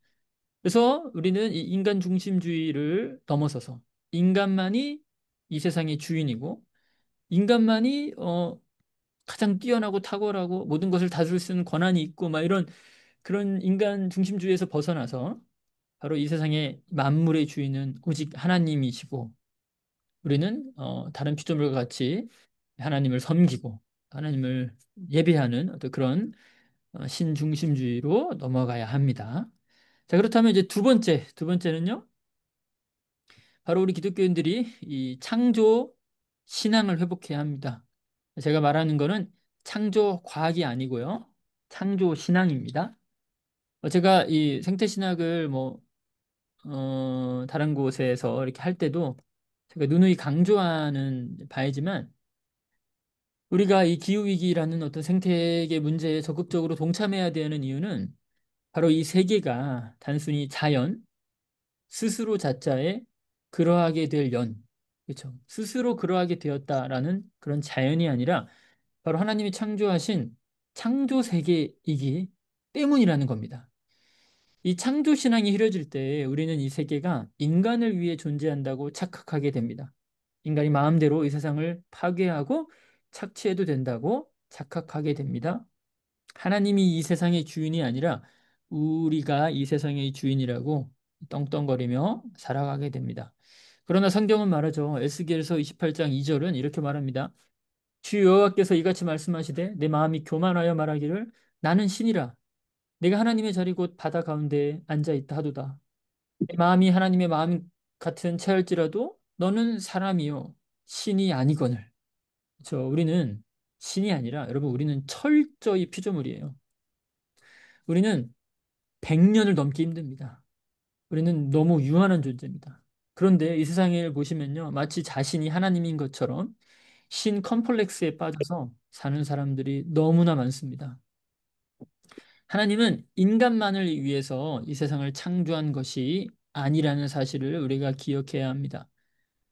S2: 그래서 우리는 이 인간 중심주의를 넘어서서 인간만이 이 세상의 주인이고 인간만이 가장 뛰어나고 탁월하고 모든 것을 다스릴 수 있는 권한이 있고 막 이런 그런 인간 중심주의에서 벗어나서 바로 이 세상의 만물의 주인은 오직 하나님이시고 우리는 다른 피조물과 같이 하나님을 섬기고 하나님을 예배하는 어떤 그런 신중심주의로 넘어가야 합니다. 자, 그렇다면 이제 두 번째는요. 바로 우리 기독교인들이 이 창조 신앙을 회복해야 합니다. 제가 말하는 거는 창조 과학이 아니고요. 창조 신앙입니다. 제가 이 생태 신학을 다른 곳에서 이렇게 할 때도 제가 누누이 강조하는 바이지만 우리가 이 기후위기라는 어떤 생태계 문제에 적극적으로 동참해야 되는 이유는 바로 이 세계가 단순히 자연, 스스로 자자에 그러하게 될 그렇죠? 스스로 그러하게 되었다라는 그런 자연이 아니라 바로 하나님이 창조하신 창조 세계이기 때문이라는 겁니다. 이 창조 신앙이 흐려질 때 우리는 이 세계가 인간을 위해 존재한다고 착각하게 됩니다. 인간이 마음대로 이 세상을 파괴하고 착취해도 된다고 착각하게 됩니다. 하나님이 이 세상의 주인이 아니라 우리가 이 세상의 주인이라고 떵떵거리며 살아가게 됩니다. 그러나 성경은 말하죠. 에스겔서 28장 2절은 이렇게 말합니다. 주 여호와께서 이같이 말씀하시되 내 마음이 교만하여 말하기를 나는 신이라 내가 하나님의 자리 곧 바다 가운데 앉아 있다 하도다. 내 마음이 하나님의 마음 같은 채할지라도 너는 사람이요 신이 아니거늘. 우리는 신이 아니라 여러분 우리는 철저히 피조물이에요. 우리는 100년을 넘기 힘듭니다. 우리는 너무 유한한 존재입니다. 그런데 이 세상을 보시면요. 마치 자신이 하나님인 것처럼 신 컴플렉스에 빠져서 사는 사람들이 너무나 많습니다. 하나님은 인간만을 위해서 이 세상을 창조한 것이 아니라는 사실을 우리가 기억해야 합니다.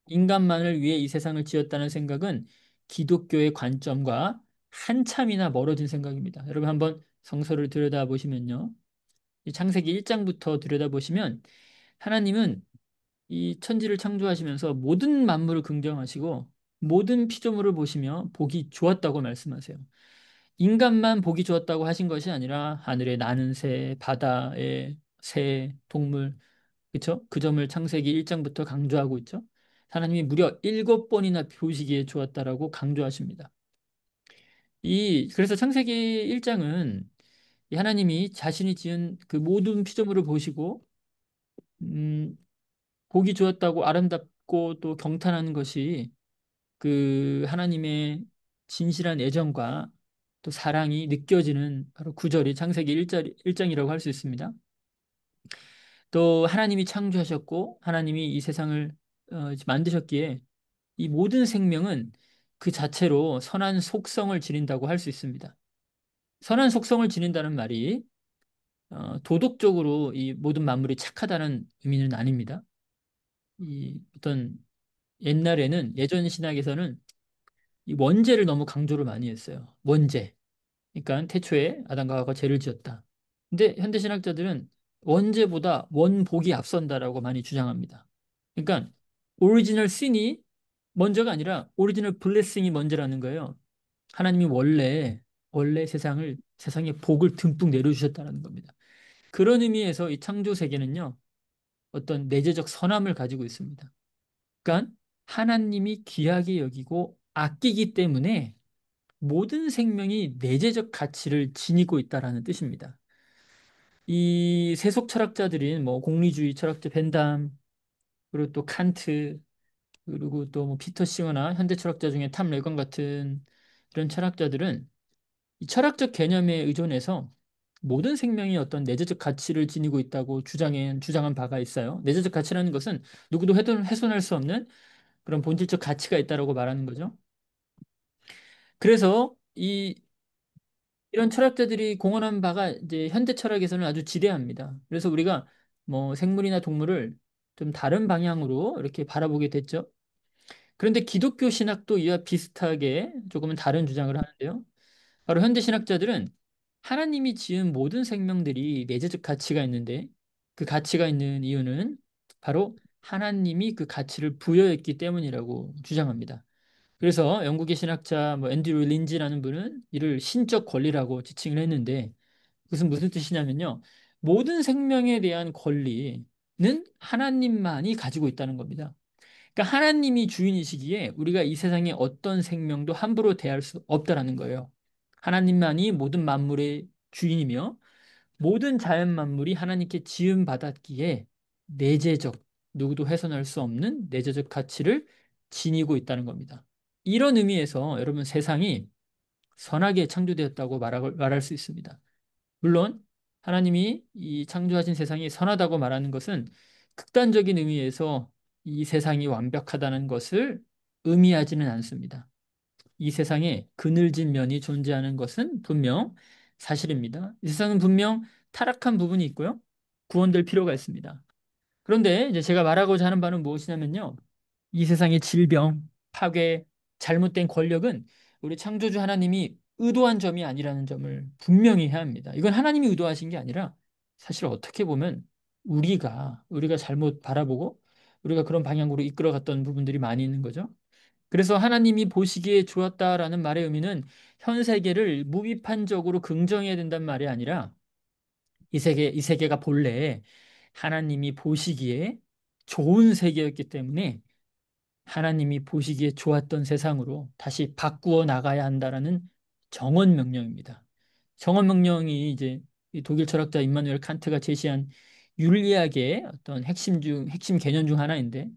S2: 인간만을 위해 이 세상을 지었다는 생각은 기독교의 관점과 한참이나 멀어진 생각입니다. 여러분 한번 성서를 들여다보시면요. 이 창세기 1장부터 들여다보시면 하나님은 이 천지를 창조하시면서 모든 만물을 긍정하시고 모든 피조물을 보시며 보기 좋았다고 말씀하세요. 인간만 보기 좋았다고 하신 것이 아니라 하늘에 나는 새, 바다의 새, 동물, 그렇죠? 그 점을 창세기 1장부터 강조하고 있죠. 하나님이 무려 7번이나 보시기에 좋았다라고 강조하십니다. 그래서 창세기 1장은 이 하나님이 자신이 지은 그 모든 피조물을 보시고 음, 보기 좋았다고 아름답고 또 경탄하는 것이 그 하나님의 진실한 애정과 또 사랑이 느껴지는 바로 구절이 창세기 1장이라고 할 수 있습니다. 또 하나님이 창조하셨고 하나님이 이 세상을 만드셨기에 이 모든 생명은 그 자체로 선한 속성을 지닌다고 할 수 있습니다. 선한 속성을 지닌다는 말이 도덕적으로 이 모든 만물이 착하다는 의미는 아닙니다. 이 어떤 옛날에는 예전 신학에서는 이 원죄를 너무 강조를 많이 했어요. 원죄. 그러니까 태초에 아담과 하와가 죄를 지었다. 근데 현대 신학자들은 원죄보다 원복이 앞선다라고 많이 주장합니다. 그러니까 오리지널 신이 먼저가 아니라 오리지널 블레싱이 먼저라는 거예요. 하나님이 원래 세상에 복을 듬뿍 내려주셨다는 겁니다. 그런 의미에서 이 창조 세계는요. 어떤 내재적 선함을 가지고 있습니다. 그러니까 하나님이 귀하게 여기고 아끼기 때문에 모든 생명이 내재적 가치를 지니고 있다라는 뜻입니다. 이 세속 철학자들인 뭐 공리주의 철학자 벤담 그리고 또 칸트 그리고 또 뭐 피터 싱어나 현대 철학자 중에 탐 레건 같은 이런 철학자들은 이 철학적 개념에 의존해서 모든 생명이 어떤 내재적 가치를 지니고 있다고 주장한 바가 있어요. 내재적 가치라는 것은 누구도 훼손할 수 없는 그런 본질적 가치가 있다라고 말하는 거죠. 그래서 이런 철학자들이 공언한 바가 이제 현대 철학에서는 아주 지대합니다. 그래서 우리가 뭐 생물이나 동물을 좀 다른 방향으로 이렇게 바라보게 됐죠. 그런데 기독교 신학도 이와 비슷하게 조금은 다른 주장을 하는데요. 바로 현대 신학자들은 하나님이 지은 모든 생명들이 내재적 가치가 있는데 그 가치가 있는 이유는 바로 하나님이 그 가치를 부여했기 때문이라고 주장합니다. 그래서 영국의 신학자 뭐 앤드류 린지라는 분은 이를 신적 권리라고 지칭을 했는데 그것은 무슨 뜻이냐면요. 모든 생명에 대한 권리는 하나님만이 가지고 있다는 겁니다. 그러니까 하나님이 주인이시기에 우리가 이 세상의 어떤 생명도 함부로 대할 수 없다라는 거예요. 하나님만이 모든 만물의 주인이며 모든 자연 만물이 하나님께 지음 받았기에 내재적, 누구도 훼손할 수 없는 내재적 가치를 지니고 있다는 겁니다. 이런 의미에서 여러분 세상이 선하게 창조되었다고 말할 수 있습니다. 물론 하나님이 이 창조하신 세상이 선하다고 말하는 것은 극단적인 의미에서 이 세상이 완벽하다는 것을 의미하지는 않습니다. 이 세상에 그늘진 면이 존재하는 것은 분명 사실입니다. 이 세상은 분명 타락한 부분이 있고요. 구원될 필요가 있습니다. 그런데 이제 제가 말하고자 하는 바는 무엇이냐면요. 이 세상의 질병, 파괴, 잘못된 권력은 우리 창조주 하나님이 의도한 점이 아니라는 점을 분명히 해야 합니다. 이건 하나님이 의도하신 게 아니라 사실 어떻게 보면 우리가 잘못 바라보고 우리가 그런 방향으로 이끌어갔던 부분들이 많이 있는 거죠. 그래서 하나님이 보시기에 좋았다라는 말의 의미는 현 세계를 무비판적으로 긍정해야 된다는 말이 아니라 이 세계가 본래 하나님이 보시기에 좋은 세계였기 때문에 하나님이 보시기에 좋았던 세상으로 다시 바꾸어 나가야 한다라는 정언 명령입니다. 정언 명령이 이제 이 독일 철학자 임마누엘 칸트가 제시한 윤리학의 어떤 핵심 개념 중 하나인데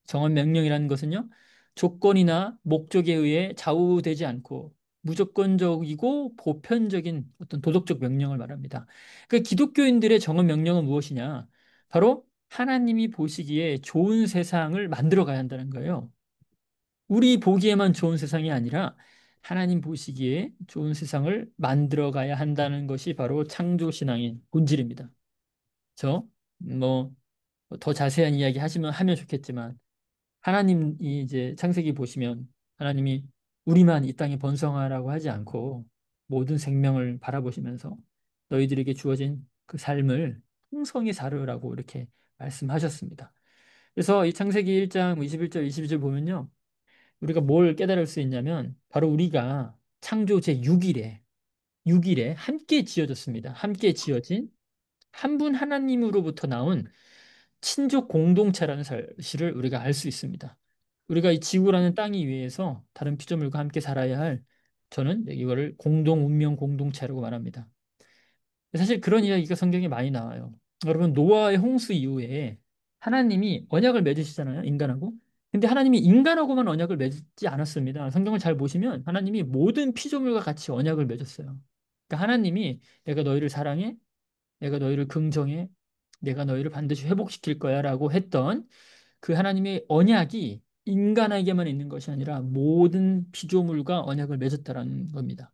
S2: 정언 명령이라는 것은요, 조건이나 목적에 의해 좌우되지 않고 무조건적이고 보편적인 어떤 도덕적 명령을 말합니다. 그 기독교인들의 정언 명령은 무엇이냐? 바로 하나님이 보시기에 좋은 세상을 만들어 가야 한다는 거예요. 우리 보기에만 좋은 세상이 아니라 하나님 보시기에 좋은 세상을 만들어 가야 한다는 것이 바로 창조 신앙의 본질입니다. 저, 뭐, 더 자세한 이야기 하면 좋겠지만, 하나님이 이제 창세기 보시면 하나님이 우리만 이 땅에 번성하라고 하지 않고 모든 생명을 바라보시면서 너희들에게 주어진 그 삶을 풍성히 살으라고 이렇게 말씀하셨습니다. 그래서 이 창세기 1장 21절, 22절 보면요. 우리가 뭘 깨달을 수 있냐면 바로 우리가 창조 제 6일에 함께 지어졌습니다. 함께 지어진 한 분 하나님으로부터 나온 친족 공동체라는 사실을 우리가 알 수 있습니다. 우리가 이 지구라는 땅이 위해서 다른 피조물과 함께 살아야 할 저는 이거를 공동 운명 공동체라고 말합니다. 사실 그런 이야기가 성경에 많이 나와요. 여러분 노아의 홍수 이후에 하나님이 언약을 맺으시잖아요, 인간하고. 근데 하나님이 인간하고만 언약을 맺지 않았습니다. 성경을 잘 보시면 하나님이 모든 피조물과 같이 언약을 맺었어요. 그러니까 하나님이 내가 너희를 사랑해, 내가 너희를 긍정해, 내가 너희를 반드시 회복시킬 거야라고 했던 그 하나님의 언약이 인간에게만 있는 것이 아니라 모든 피조물과 언약을 맺었다라는 겁니다.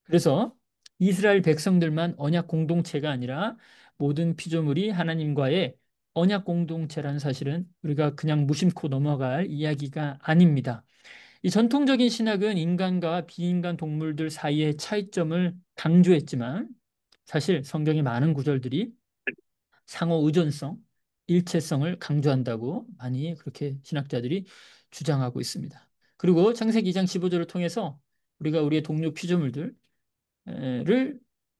S2: 그래서 이스라엘 백성들만 언약 공동체가 아니라 모든 피조물이 하나님과의 언약 공동체라는 사실은 우리가 그냥 무심코 넘어갈 이야기가 아닙니다. 이 전통적인 신학은 인간과 비인간 동물들 사이의 차이점을 강조했지만 사실 성경의 많은 구절들이 상호 의존성, 일체성을 강조한다고 많이 그렇게 신학자들이 주장하고 있습니다. 그리고 창세기 2장 15절을 통해서 우리가 우리의 동료 피조물들을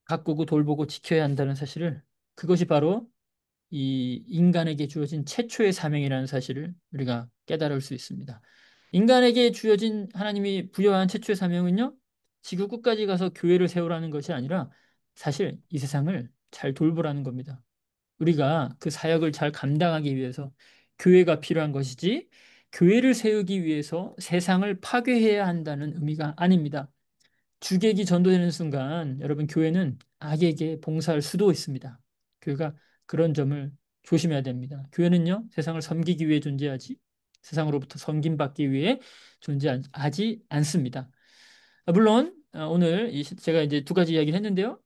S2: 가꾸고 돌보고 지켜야 한다는 사실을 그것이 바로 이 인간에게 주어진 최초의 사명이라는 사실을 우리가 깨달을 수 있습니다. 인간에게 주어진 하나님이 부여한 최초의 사명은요, 지구 끝까지 가서 교회를 세우라는 것이 아니라 사실 이 세상을 잘 돌보라는 겁니다. 우리가 그 사역을 잘 감당하기 위해서 교회가 필요한 것이지 교회를 세우기 위해서 세상을 파괴해야 한다는 의미가 아닙니다. 주객이 전도되는 순간 여러분 교회는 악에게 봉사할 수도 있습니다. 교회가 그런 점을 조심해야 됩니다. 교회는요 세상을 섬기기 위해 존재하지 세상으로부터 섬김받기 위해 존재하지 않습니다. 물론 오늘 제가 이제 두 가지 이야기를 했는데요.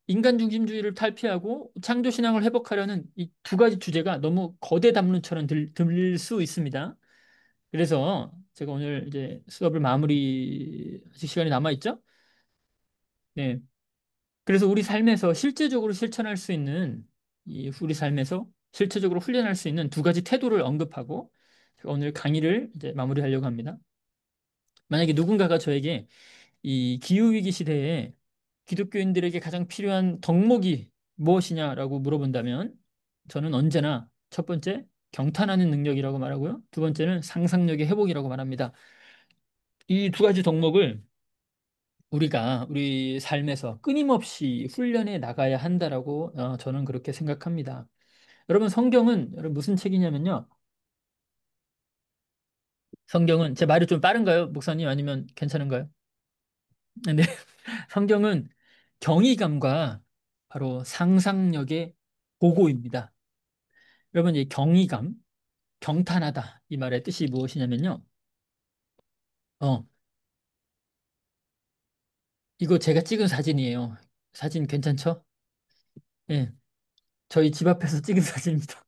S2: 인간 중심주의를 탈피하고 창조 신앙을 회복하려는 이 두 가지 주제가 너무 거대 담론처럼 들릴 수 있습니다. 그래서 제가 오늘 이제 수업을 마무리 아직 시간이 남아 있죠? 네. 그래서 우리 삶에서 실제적으로 실천할 수 있는 이 우리 삶에서 실체적으로 훈련할 수 있는 두 가지 태도를 언급하고 제가 오늘 강의를 이제 마무리하려고 합니다. 만약에 누군가가 저에게 이 기후위기 시대에 기독교인들에게 가장 필요한 덕목이 무엇이냐라고 물어본다면 저는 언제나 첫 번째 경탄하는 능력이라고 말하고요. 두 번째는 상상력의 회복이라고 말합니다. 이 두 가지 덕목을 우리가 우리 삶에서 끊임없이 훈련해 나가야 한다라고 저는 그렇게 생각합니다. 여러분 성경은 여러분 무슨 책이냐면요. 성경은 제 말이 좀 빠른가요, 목사님? 아니면 괜찮은가요? 네. 성경은 경이감과 바로 상상력의 보고입니다. 여러분, 이 경이감, 경탄하다 이 말의 뜻이 무엇이냐면요. 어, 이거 제가 찍은 사진이에요. 사진 괜찮죠? 예. 저희 집 앞에서 찍은 사진입니다.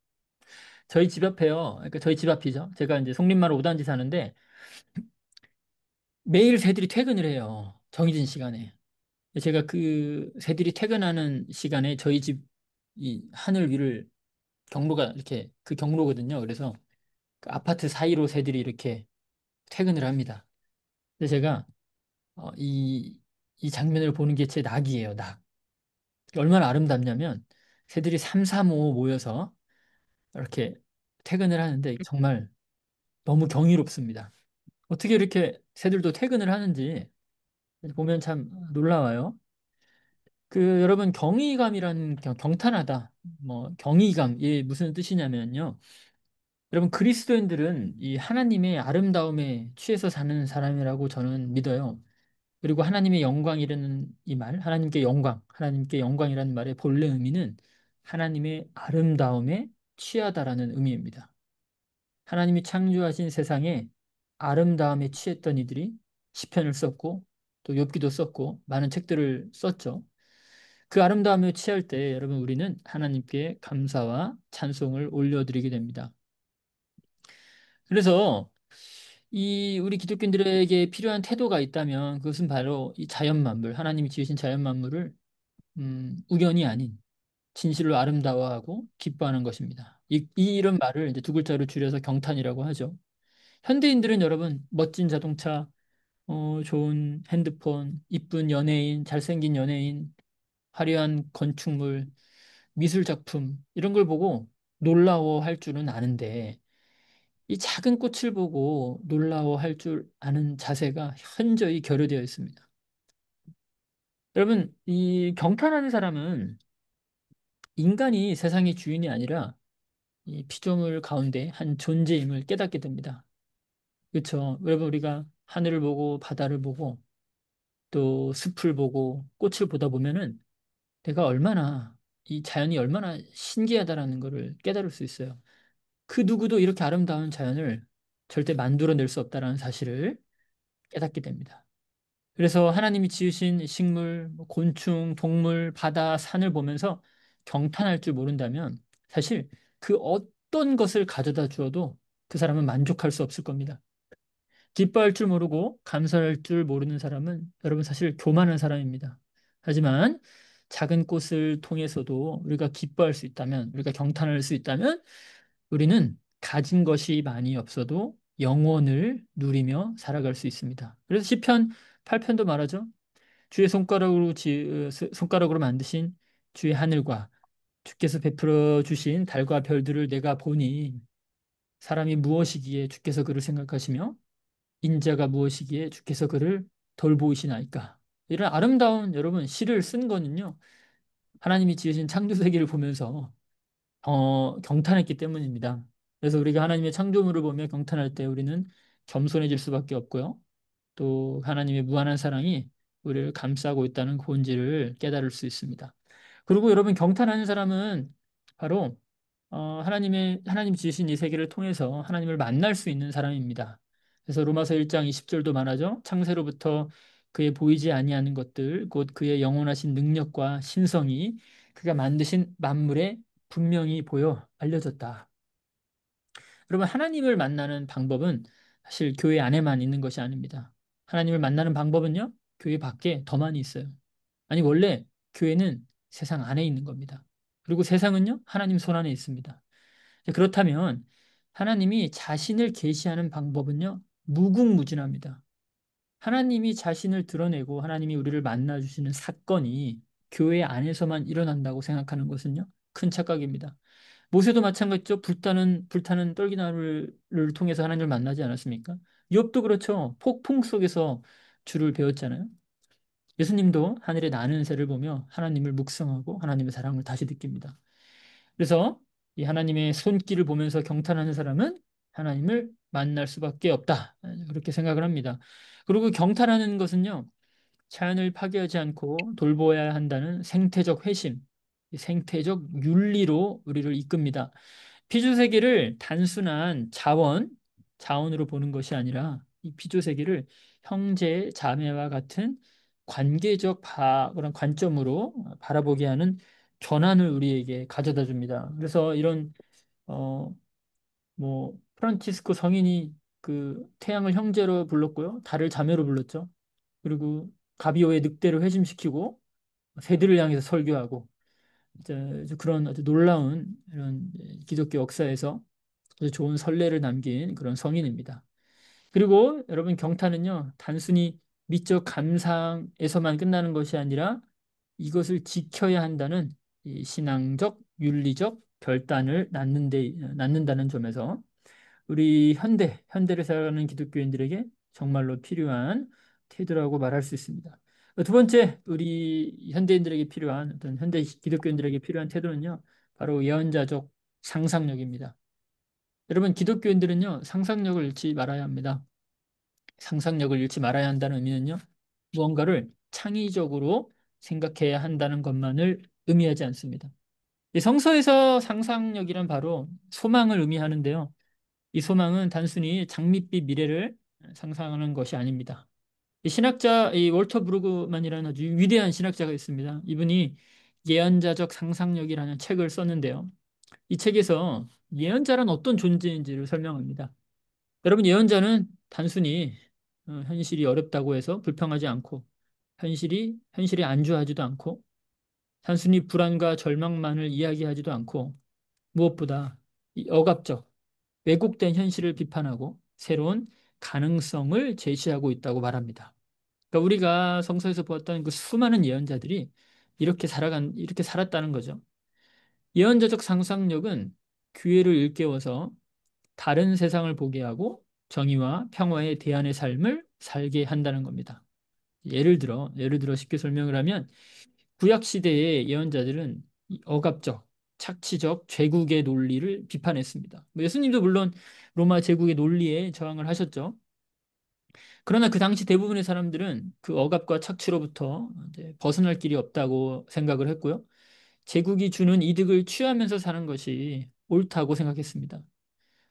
S2: 저희 집 앞에요. 그러니까 저희 집 앞이죠. 제가 이제 송림마을 5단지 사는데 매일 새들이 퇴근을 해요. 정해진 시간에. 제가 그 새들이 퇴근하는 시간에 저희 집 이 하늘 위를 경로가 이렇게 그 경로거든요. 그래서 그 아파트 사이로 새들이 이렇게 퇴근을 합니다. 근데 제가 이 장면을 보는 게 제 낙이에요. 낙. 얼마나 아름답냐면 새들이 3, 3, 5 모여서 이렇게 퇴근을 하는데 정말 너무 경이롭습니다. 어떻게 이렇게 새들도 퇴근을 하는지 보면 참 놀라워요. 그 여러분 경이감이란 경탄하다. 뭐 경이감 이게 무슨 뜻이냐면요. 여러분 그리스도인들은 이 하나님의 아름다움에 취해서 사는 사람이라고 저는 믿어요. 그리고 하나님의 영광이라는 이 말, 하나님께 영광, 하나님께 영광이라는 말의 본래 의미는 하나님의 아름다움에 취하다라는 의미입니다. 하나님이 창조하신 세상에 아름다움에 취했던 이들이 시편을 썼고 또 욥기도 썼고 많은 책들을 썼죠. 그 아름다움에 취할 때 여러분 우리는 하나님께 감사와 찬송을 올려드리게 됩니다. 그래서 이 우리 기독교인들에게 필요한 태도가 있다면 그것은 바로 이 자연 만물, 하나님이 지으신 자연 만물을 우연이 아닌 진실로 아름다워하고 기뻐하는 것입니다. 이런 말을 이제 두 글자로 줄여서 경탄이라고 하죠. 현대인들은 여러분 멋진 자동차, 좋은 핸드폰, 이쁜 연예인, 잘생긴 연예인, 화려한 건축물, 미술 작품 이런 걸 보고 놀라워할 줄은 아는데 이 작은 꽃을 보고 놀라워할 줄 아는 자세가 현저히 결여되어 있습니다. 여러분, 이 경탄하는 사람은 인간이 세상의 주인이 아니라 이 피조물 가운데 한 존재임을 깨닫게 됩니다. 그렇죠? 여러분, 우리가 하늘을 보고 바다를 보고 또 숲을 보고 꽃을 보다 보면은 내가 얼마나 이 자연이 얼마나 신기하다라는 것을 깨달을 수 있어요. 그 누구도 이렇게 아름다운 자연을 절대 만들어낼 수 없다라는 사실을 깨닫게 됩니다. 그래서 하나님이 지으신 식물, 뭐 곤충, 동물, 바다, 산을 보면서 경탄할 줄 모른다면 사실 그 어떤 것을 가져다 주어도 그 사람은 만족할 수 없을 겁니다. 기뻐할 줄 모르고 감사할 줄 모르는 사람은 여러분 사실 교만한 사람입니다. 하지만 작은 꽃을 통해서도 우리가 기뻐할 수 있다면, 우리가 경탄할 수 있다면 우리는 가진 것이 많이 없어도 영원을 누리며 살아갈 수 있습니다. 그래서 시편 8편도 말하죠. 주의 손가락으로 만드신 주의 하늘과 주께서 베풀어 주신 달과 별들을 내가 보니 사람이 무엇이기에 주께서 그를 생각하시며 인자가 무엇이기에 주께서 그를 돌보시나이까. 이런 아름다운 여러분 시를 쓴 거는요. 하나님이 지으신 창조 세계를 보면서 경탄했기 때문입니다. 그래서 우리가 하나님의 창조물을 보며 경탄할 때 우리는 겸손해질 수밖에 없고요. 또 하나님의 무한한 사랑이 우리를 감싸고 있다는 본질을 깨달을 수 있습니다. 그리고 여러분 경탄하는 사람은 바로 하나님 지으신 이 세계를 통해서 하나님을 만날 수 있는 사람입니다. 그래서 로마서 1장 20절도 말하죠. 창세로부터 그의 보이지 아니하는 것들 곧 그의 영원하신 능력과 신성이 그가 만드신 만물에 분명히 보여 알려졌다. 여러분 하나님을 만나는 방법은 사실 교회 안에만 있는 것이 아닙니다. 하나님을 만나는 방법은요, 교회 밖에 더 많이 있어요. 아니, 원래 교회는 세상 안에 있는 겁니다. 그리고 세상은요, 하나님 손 안에 있습니다. 그렇다면 하나님이 자신을 계시하는 방법은요, 무궁무진합니다. 하나님이 자신을 드러내고 하나님이 우리를 만나주시는 사건이 교회 안에서만 일어난다고 생각하는 것은요, 큰 착각입니다. 모세도 마찬가지죠. 불타는 떨기나루를 통해서 하나님을 만나지 않았습니까? 욥도 그렇죠. 폭풍 속에서 주를 배웠잖아요. 예수님도 하늘에 나는 새를 보며 하나님을 묵상하고 하나님의 사랑을 다시 느낍니다. 그래서 이 하나님의 손길을 보면서 경탄하는 사람은 하나님을 만날 수밖에 없다. 그렇게 생각을 합니다. 그리고 경탄하는 것은요, 자연을 파괴하지 않고 돌보아야 한다는 생태적 회심, 이 생태적 윤리로 우리를 이끕니다. 피조세계를 단순한 자원으로 보는 것이 아니라 이 피조세계를 형제, 자매와 같은 그런 관점으로 바라보게 하는 전환을 우리에게 가져다 줍니다. 그래서 이런 어, 프란치스코 성인이 그 태양을 형제로 불렀고요. 달을 자매로 불렀죠. 그리고 가비오의 늑대를 회심시키고 새들을 향해서 설교하고 이제 그런 아주 놀라운 이런 기독교 역사에서 아주 좋은 선례를 남긴 그런 성인입니다. 그리고 여러분 경탄은요, 단순히 미적 감상에서만 끝나는 것이 아니라 이것을 지켜야 한다는 이 신앙적, 윤리적 결단을 낳는다는 점에서 우리 현대를 살아가는 기독교인들에게 정말로 필요한 태도라고 말할 수 있습니다. 두 번째, 우리 현대인들에게 필요한 어떤 현대 기독교인들에게 필요한 태도는요, 바로 예언자적 상상력입니다. 여러분, 기독교인들은요, 상상력을 잃지 말아야 합니다. 상상력을 잃지 말아야 한다는 의미는요, 무언가를 창의적으로 생각해야 한다는 것만을 의미하지 않습니다. 이 성서에서 상상력이란 바로 소망을 의미하는데요. 이 소망은 단순히 장밋빛 미래를 상상하는 것이 아닙니다. 이 월터 브루그만이라는 아주 위대한 신학자가 있습니다. 이분이 예언자적 상상력이라는 책을 썼는데요. 이 책에서 예언자란 어떤 존재인지를 설명합니다. 여러분, 예언자는 단순히 현실이 어렵다고 해서 불평하지 않고 현실에 안주하지도 않고 단순히 불안과 절망만을 이야기하지도 않고 무엇보다 이 억압적 왜곡된 현실을 비판하고 새로운 가능성을 제시하고 있다고 말합니다. 그러니까 우리가 성서에서 보았던 그 수많은 예언자들이 이렇게 살았다는 거죠. 예언자적 상상력은 기회를 일깨워서 다른 세상을 보게 하고 정의와 평화의 대안의 삶을 살게 한다는 겁니다. 예를 들어 쉽게 설명을 하면 구약 시대의 예언자들은 이 억압적, 착취적 제국의 논리를 비판했습니다. 예수님도 물론 로마 제국의 논리에 저항을 하셨죠. 그러나 그 당시 대부분의 사람들은 그 억압과 착취로부터 이제 벗어날 길이 없다고 생각을 했고요. 제국이 주는 이득을 취하면서 사는 것이 옳다고 생각했습니다.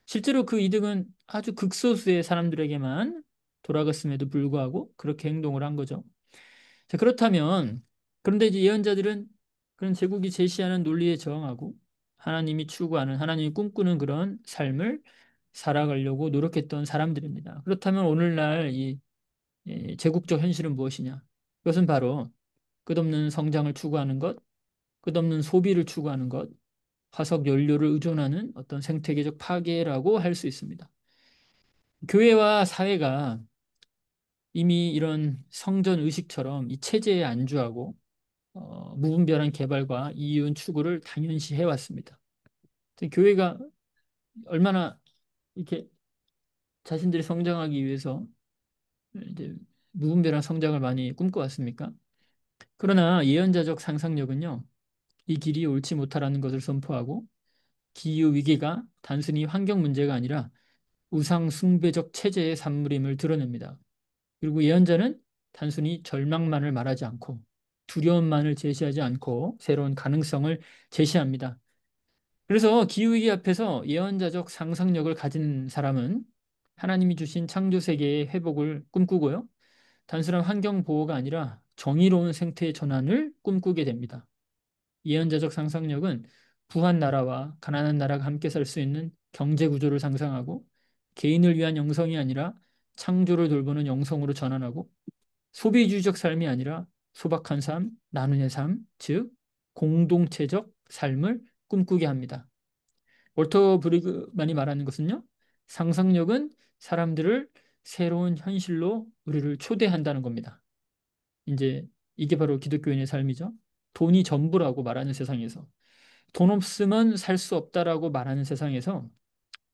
S2: 실제로 그 이득은 아주 극소수의 사람들에게만 돌아갔음에도 불구하고 그렇게 행동을 한 거죠. 자, 그런데 이제 예언자들은 그런 제국이 제시하는 논리에 저항하고 하나님이 꿈꾸는 그런 삶을 살아가려고 노력했던 사람들입니다. 그렇다면 오늘날 이 제국적 현실은 무엇이냐? 그것은 바로 끝없는 성장을 추구하는 것, 끝없는 소비를 추구하는 것, 화석 연료를 의존하는 어떤 생태계적 파괴라고 할 수 있습니다. 교회와 사회가 이미 이런 성전 의식처럼 이 체제에 안주하고 무분별한 개발과 이윤 추구를 당연시 해왔습니다. 교회가 얼마나 이렇게 자신들이 성장하기 위해서 이제 무분별한 성장을 많이 꿈꿔왔습니까? 그러나 예언자적 상상력은요, 이 길이 옳지 못하라는 것을 선포하고 기후 위기가 단순히 환경 문제가 아니라 우상 숭배적 체제의 산물임을 드러냅니다. 그리고 예언자는 단순히 절망만을 말하지 않고 두려움만을 제시하지 않고 새로운 가능성을 제시합니다. 그래서 기후위기 앞에서 예언자적 상상력을 가진 사람은 하나님이 주신 창조 세계의 회복을 꿈꾸고요. 단순한 환경 보호가 아니라 정의로운 생태의 전환을 꿈꾸게 됩니다. 예언자적 상상력은 부한 나라와 가난한 나라가 함께 살 수 있는 경제 구조를 상상하고 개인을 위한 영성이 아니라 창조를 돌보는 영성으로 전환하고 소비주의적 삶이 아니라 소박한 삶, 나눔의 삶, 즉 공동체적 삶을 꿈꾸게 합니다. 월터 브리그만이 말하는 것은요. 상상력은 사람들을 새로운 현실로 우리를 초대한다는 겁니다. 이제 이게 바로 기독교인의 삶이죠. 돈이 전부라고 말하는 세상에서 돈 없으면 살 수 없다라고 말하는 세상에서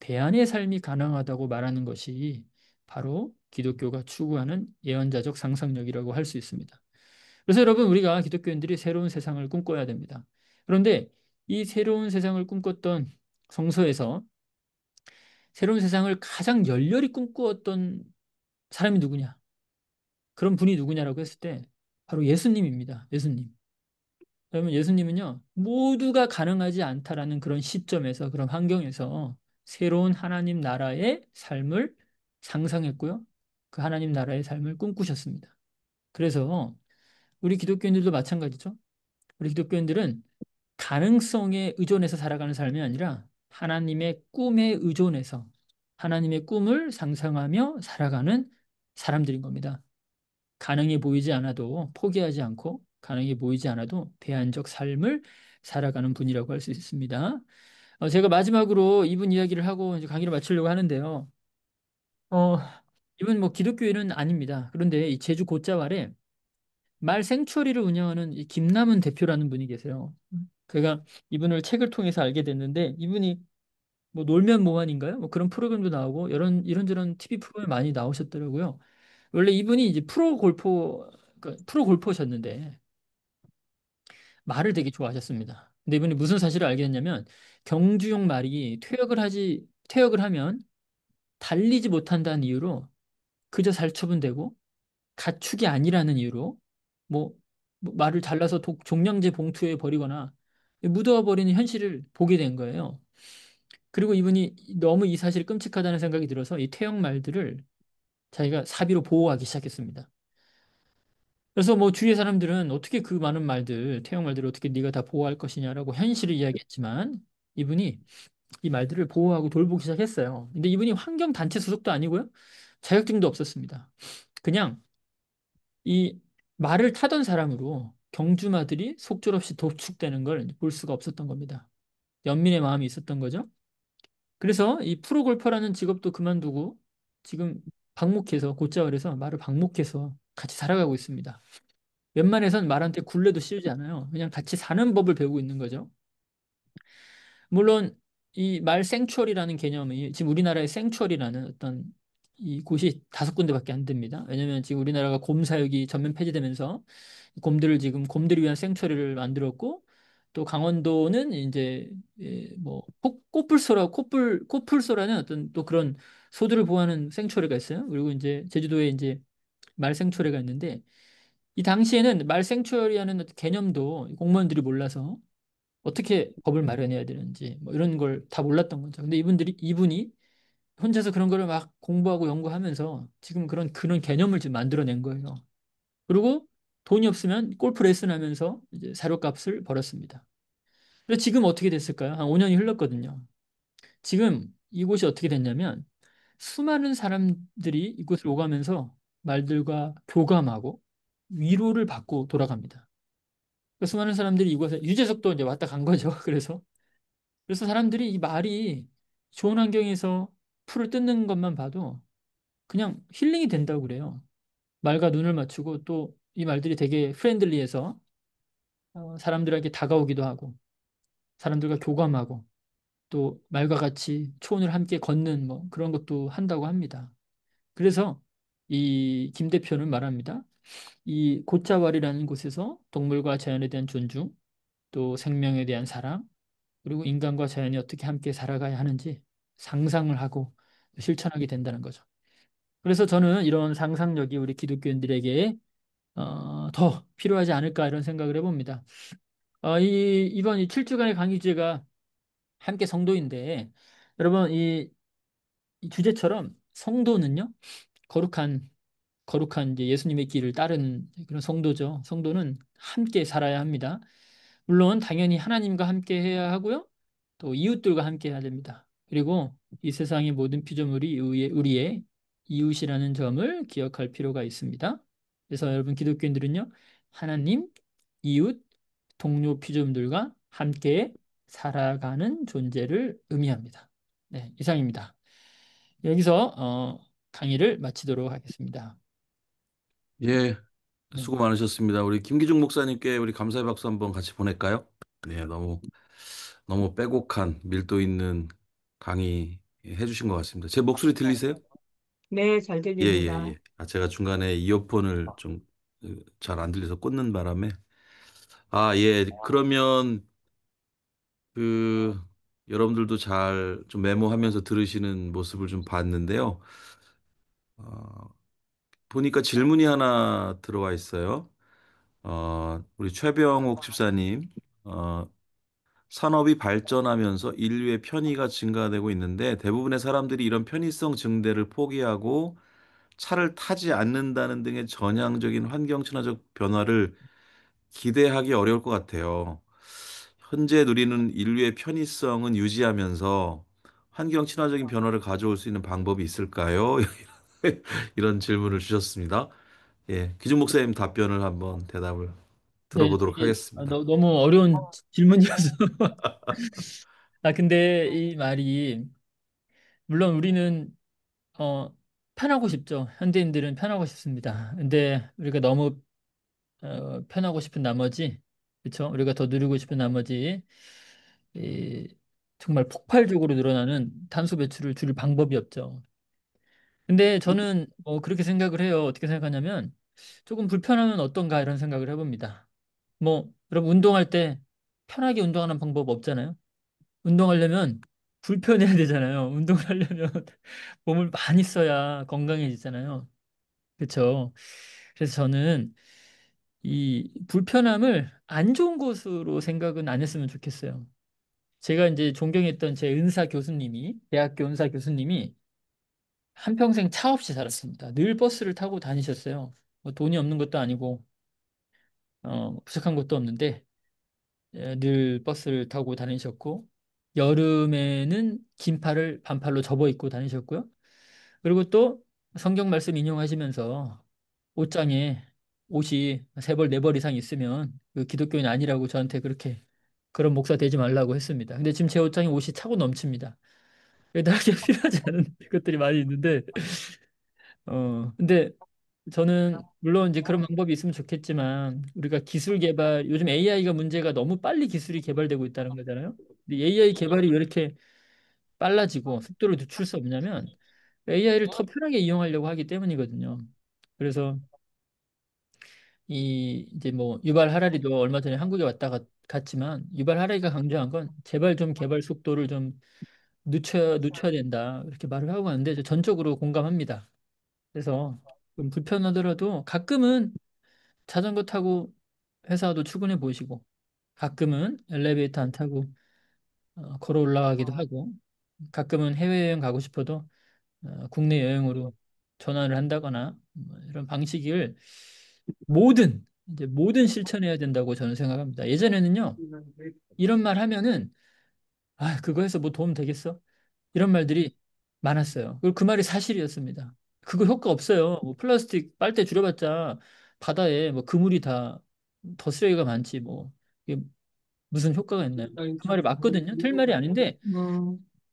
S2: 대안의 삶이 가능하다고 말하는 것이 바로 기독교가 추구하는 예언자적 상상력이라고 할 수 있습니다. 그래서 여러분 우리가 기독교인들이 새로운 세상을 꿈꿔야 됩니다. 그런데 이 새로운 세상을 꿈꿨던 성서에서 새로운 세상을 가장 열렬히 꿈꾸었던 사람이 누구냐? 그런 분이 누구냐라고 했을 때 바로 예수님입니다. 예수님. 그러면 예수님은요, 모두가 가능하지 않다라는 그런 시점에서, 그런 환경에서 새로운 하나님 나라의 삶을 상상했고요. 그 하나님 나라의 삶을 꿈꾸셨습니다. 그래서 우리 기독교인들도 마찬가지죠. 우리 기독교인들은 가능성에 의존해서 살아가는 삶이 아니라 하나님의 꿈에 의존해서 하나님의 꿈을 상상하며 살아가는 사람들인 겁니다. 가능해 보이지 않아도 포기하지 않고 가능해 보이지 않아도 대안적 삶을 살아가는 분이라고 할 수 있습니다. 제가 마지막으로 이분 이야기를 하고 이제 강의를 마치려고 하는데요. 어, 이분 뭐 기독교인은 아닙니다. 그런데 이 제주 곶자왈에 말 생추어리를 운영하는 이 김남은 대표라는 분이 계세요. 제가 이분을 책을 통해서 알게 됐는데 이분이 뭐 놀면 뭐하니인가요? 뭐 그런 프로그램도 나오고 이런저런 TV 프로그램 많이 나오셨더라고요. 원래 이분이 이제 프로 골퍼셨는데 말을 되게 좋아하셨습니다. 근데 이분이 무슨 사실을 알게 됐냐면 경주용 말이 퇴역을 하면 달리지 못한다는 이유로 그저 살처분되고 가축이 아니라는 이유로 뭐, 뭐 말을 잘라서 종량제 봉투에 버리거나 묻어버리는 현실을 보게 된 거예요. 그리고 이분이 너무 이 사실이 끔찍하다는 생각이 들어서 이 퇴역 말들을 자기가 사비로 보호하기 시작했습니다. 그래서 뭐 주위의 사람들은 어떻게 그 많은 말들, 태형 말들을 어떻게 네가 다 보호할 것이냐라고 현실을 이야기했지만 이분이 이 말들을 보호하고 돌보기 시작했어요. 근데 이분이 환경단체 소속도 아니고요. 자격증도 없었습니다. 그냥 이 말을 타던 사람으로 경주마들이 속절없이 도축되는 걸 볼 수가 없었던 겁니다. 연민의 마음이 있었던 거죠. 그래서 이 프로골퍼라는 직업도 그만두고 지금 방목해서 곧자월에서 말을 방목해서 같이 살아가고 있습니다. 웬만해선 말한테 굴레도 씌우지 않아요. 그냥 같이 사는 법을 배우고 있는 거죠. 물론 이 말 생추얼이라는 개념이 지금 우리나라의 생추얼이라는 어떤 이 곳이 5군데밖에 안 됩니다. 왜냐하면 지금 우리나라가 곰 사육이 전면 폐지되면서 곰들을 지금 곰들을 위한 생추어리를 만들었고 또 강원도는 이제 뭐 코뿔소라는 어떤 또 그런 소들을 보호하는 생추어리가 있어요. 그리고 이제 제주도에 이제 말 생추어리가 있는데 이 당시에는 말 생추어리라는 어떤 개념도 공무원들이 몰라서 어떻게 법을 마련해야 되는지 뭐 이런 걸 다 몰랐던 거죠. 근데 이분이 혼자서 그런 거를 막 공부하고 연구하면서 지금 그런 개념을 지금 만들어낸 거예요. 그리고 돈이 없으면 골프 레슨 하면서 이제 사료값을 벌었습니다. 그래서 지금 어떻게 됐을까요? 한 5년이 흘렀거든요. 지금 이곳이 어떻게 됐냐면 수많은 사람들이 이곳을 오가면서 말들과 교감하고 위로를 받고 돌아갑니다. 그래서 수많은 사람들이 이곳에 유재석도 이제 왔다 간 거죠. 그래서 사람들이 이 말이 좋은 환경에서 풀을 뜯는 것만 봐도 그냥 힐링이 된다고 그래요. 말과 눈을 맞추고 또 이 말들이 되게 프렌들리해서 사람들에게 다가오기도 하고 사람들과 교감하고 또 말과 같이 초원을 함께 걷는 뭐 그런 것도 한다고 합니다. 그래서 이 김 대표는 말합니다. 이 곶자왈이라는 곳에서 동물과 자연에 대한 존중, 또 생명에 대한 사랑, 그리고 인간과 자연이 어떻게 함께 살아가야 하는지 상상을 하고 실천하게 된다는 거죠. 그래서 저는 이런 상상력이 우리 기독교인들에게 더 필요하지 않을까 이런 생각을 해봅니다. 이번 이 7주간의 강의 주제가 함께 성도인데 여러분 이 주제처럼 성도는요 거룩한 이제 예수님의 길을 따르는 그런 성도죠. 성도는 함께 살아야 합니다. 물론 당연히 하나님과 함께 해야 하고요. 또 이웃들과 함께 해야 됩니다. 그리고 이 세상의 모든 피조물이 우리의 이웃이라는 점을 기억할 필요가 있습니다. 그래서 여러분 기독교인들은요, 하나님, 이웃, 동료 피조물들과 함께 살아가는 존재를 의미합니다. 네, 이상입니다. 여기서 강의를 마치도록 하겠습니다.
S1: 예,
S2: 네,
S1: 수고 많으셨습니다. 우리 김기중 목사님께 우리 감사의 박수 한번 같이 보낼까요? 네, 너무 빼곡한 밀도 있는 강의 해주신 것 같습니다. 제 목소리 들리세요?
S3: 네, 잘
S1: 예, 예,
S3: 들립니다.
S1: 예. 아, 제가 중간에 이어폰을 좀 잘 안 들려서 꽂는 바람에. 아, 예. 그러면 그 여러분들도 잘 좀 메모하면서 들으시는 모습을 좀 봤는데요. 어, 보니까 질문이 하나 들어와 있어요. 우리 최병옥 집사님, 어, 산업이 발전하면서 인류의 편의가 증가되고 있는데 대부분의 사람들이 이런 편의성 증대를 포기하고 차를 타지 않는다는 등의 전향적인 환경 친화적 변화를 기대하기 어려울 것 같아요. 현재 누리는 인류의 편의성은 유지하면서 환경 친화적인 변화를 가져올 수 있는 방법이 있을까요? 이런 질문을 주셨습니다. 예, 기준 목사님 답변을 한번 대답을
S2: 네,
S1: 들어보도록
S2: 이게
S1: 하겠습니다.
S2: 너무 어려운 질문이어서. 아, 근데 이 말이, 물론 우리는 어, 편하고 싶죠. 현대인들은 편하고 싶습니다. 근데 우리가 너무 편하고 싶은 나머지, 그렇죠? 우리가 더 누리고 싶은 나머지 이, 정말 폭발적으로 늘어나는 탄소 배출을 줄일 방법이 없죠. 근데 저는 그렇게 생각을 해요. 어떻게 생각하냐면 조금 불편하면 어떤가 이런 생각을 해봅니다. 여러분 운동할 때 편하게 운동하는 방법 없잖아요. 운동하려면 불편해야 되잖아요. 운동을 하려면 몸을 많이 써야 건강해지잖아요. 그렇죠? 그래서 저는 이 불편함을 안 좋은 것으로 생각은 안 했으면 좋겠어요. 제가 이제 존경했던 제 은사 교수님이, 대학교 은사 교수님이 한평생 차 없이 살았습니다. 늘 버스를 타고 다니셨어요. 뭐 돈이 없는 것도 아니고, 부족한 것도 없는데, 늘 버스를 타고 다니셨고, 여름에는 긴팔을 반팔로 접어 입고 다니셨고요. 그리고 또 성경 말씀 인용하시면서 옷장에 옷이 세 벌, 네 벌 이상 있으면 그 기독교인 아니라고 저한테 그렇게 그런 목사 되지 말라고 했습니다. 근데 지금 제 옷장에 옷이 차고 넘칩니다. 나에게 필요하지 않은 것들이 많이 있는데, 근데 저는 물론 이제 그런 방법이 있으면 좋겠지만 우리가 기술 개발, 요즘 AI가 문제가 너무 빨리 기술이 개발되고 있다는 거잖아요. 근데 AI 개발이 왜 이렇게 빨라지고 속도를 늦출 수 없냐면 AI를 더 편하게 이용하려고 하기 때문이거든요. 그래서 이 이제 뭐 유발 하라리도 얼마 전에 한국에 갔지만 유발 하라리가 강조한 건 제발 좀 개발 속도를 좀 늦춰야 된다 이렇게 말을 하고 하는데 저 전적으로 공감합니다. 그래서 좀 불편하더라도 가끔은 자전거 타고 회사도 출근해 보시고 가끔은 엘리베이터 안 타고 걸어 올라가기도 하고 가끔은 해외여행 가고 싶어도 국내 여행으로 전환을 한다거나 이런 방식을 모든 실천해야 된다고 저는 생각합니다. 예전에는요, 이런 말 하면은, 아, 그거 해서 뭐 도움 되겠어? 이런 말들이 많았어요. 그리고 그 말이 사실이었습니다. 그거 효과 없어요. 뭐 플라스틱 빨대 줄여봤자 바다에 뭐 그물이 다 더 쓰레기가 많지 뭐. 이게 무슨 효과가 있나요? 그 말이 맞거든요. 틀 말이 아닌데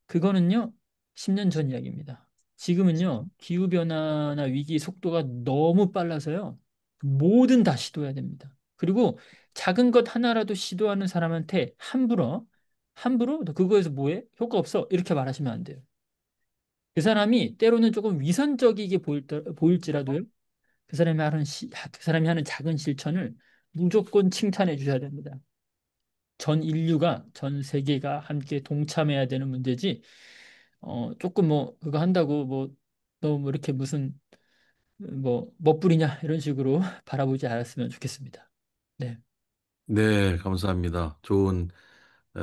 S2: 그거는요, 10년 전 이야기입니다. 지금은요, 기후변화나 위기 속도가 너무 빨라서요, 뭐든 다 시도해야 됩니다. 그리고 작은 것 하나라도 시도하는 사람한테 함부로, 너 그거에서 뭐해? 효과 없어. 이렇게 말하시면 안 돼요. 그 사람이 때로는 조금 위선적이게 보일지라도요, 그 사람이 하는 작은 실천을 무조건 칭찬해 주셔야 됩니다. 전 세계가 함께 동참해야 되는 문제지, 조금 뭐, 그거 한다고 뭐, 너 뭐 이렇게 무슨, 뭐, 멋부리냐, 이런 식으로 바라보지 않았으면 좋겠습니다. 네.
S1: 네, 감사합니다. 좋은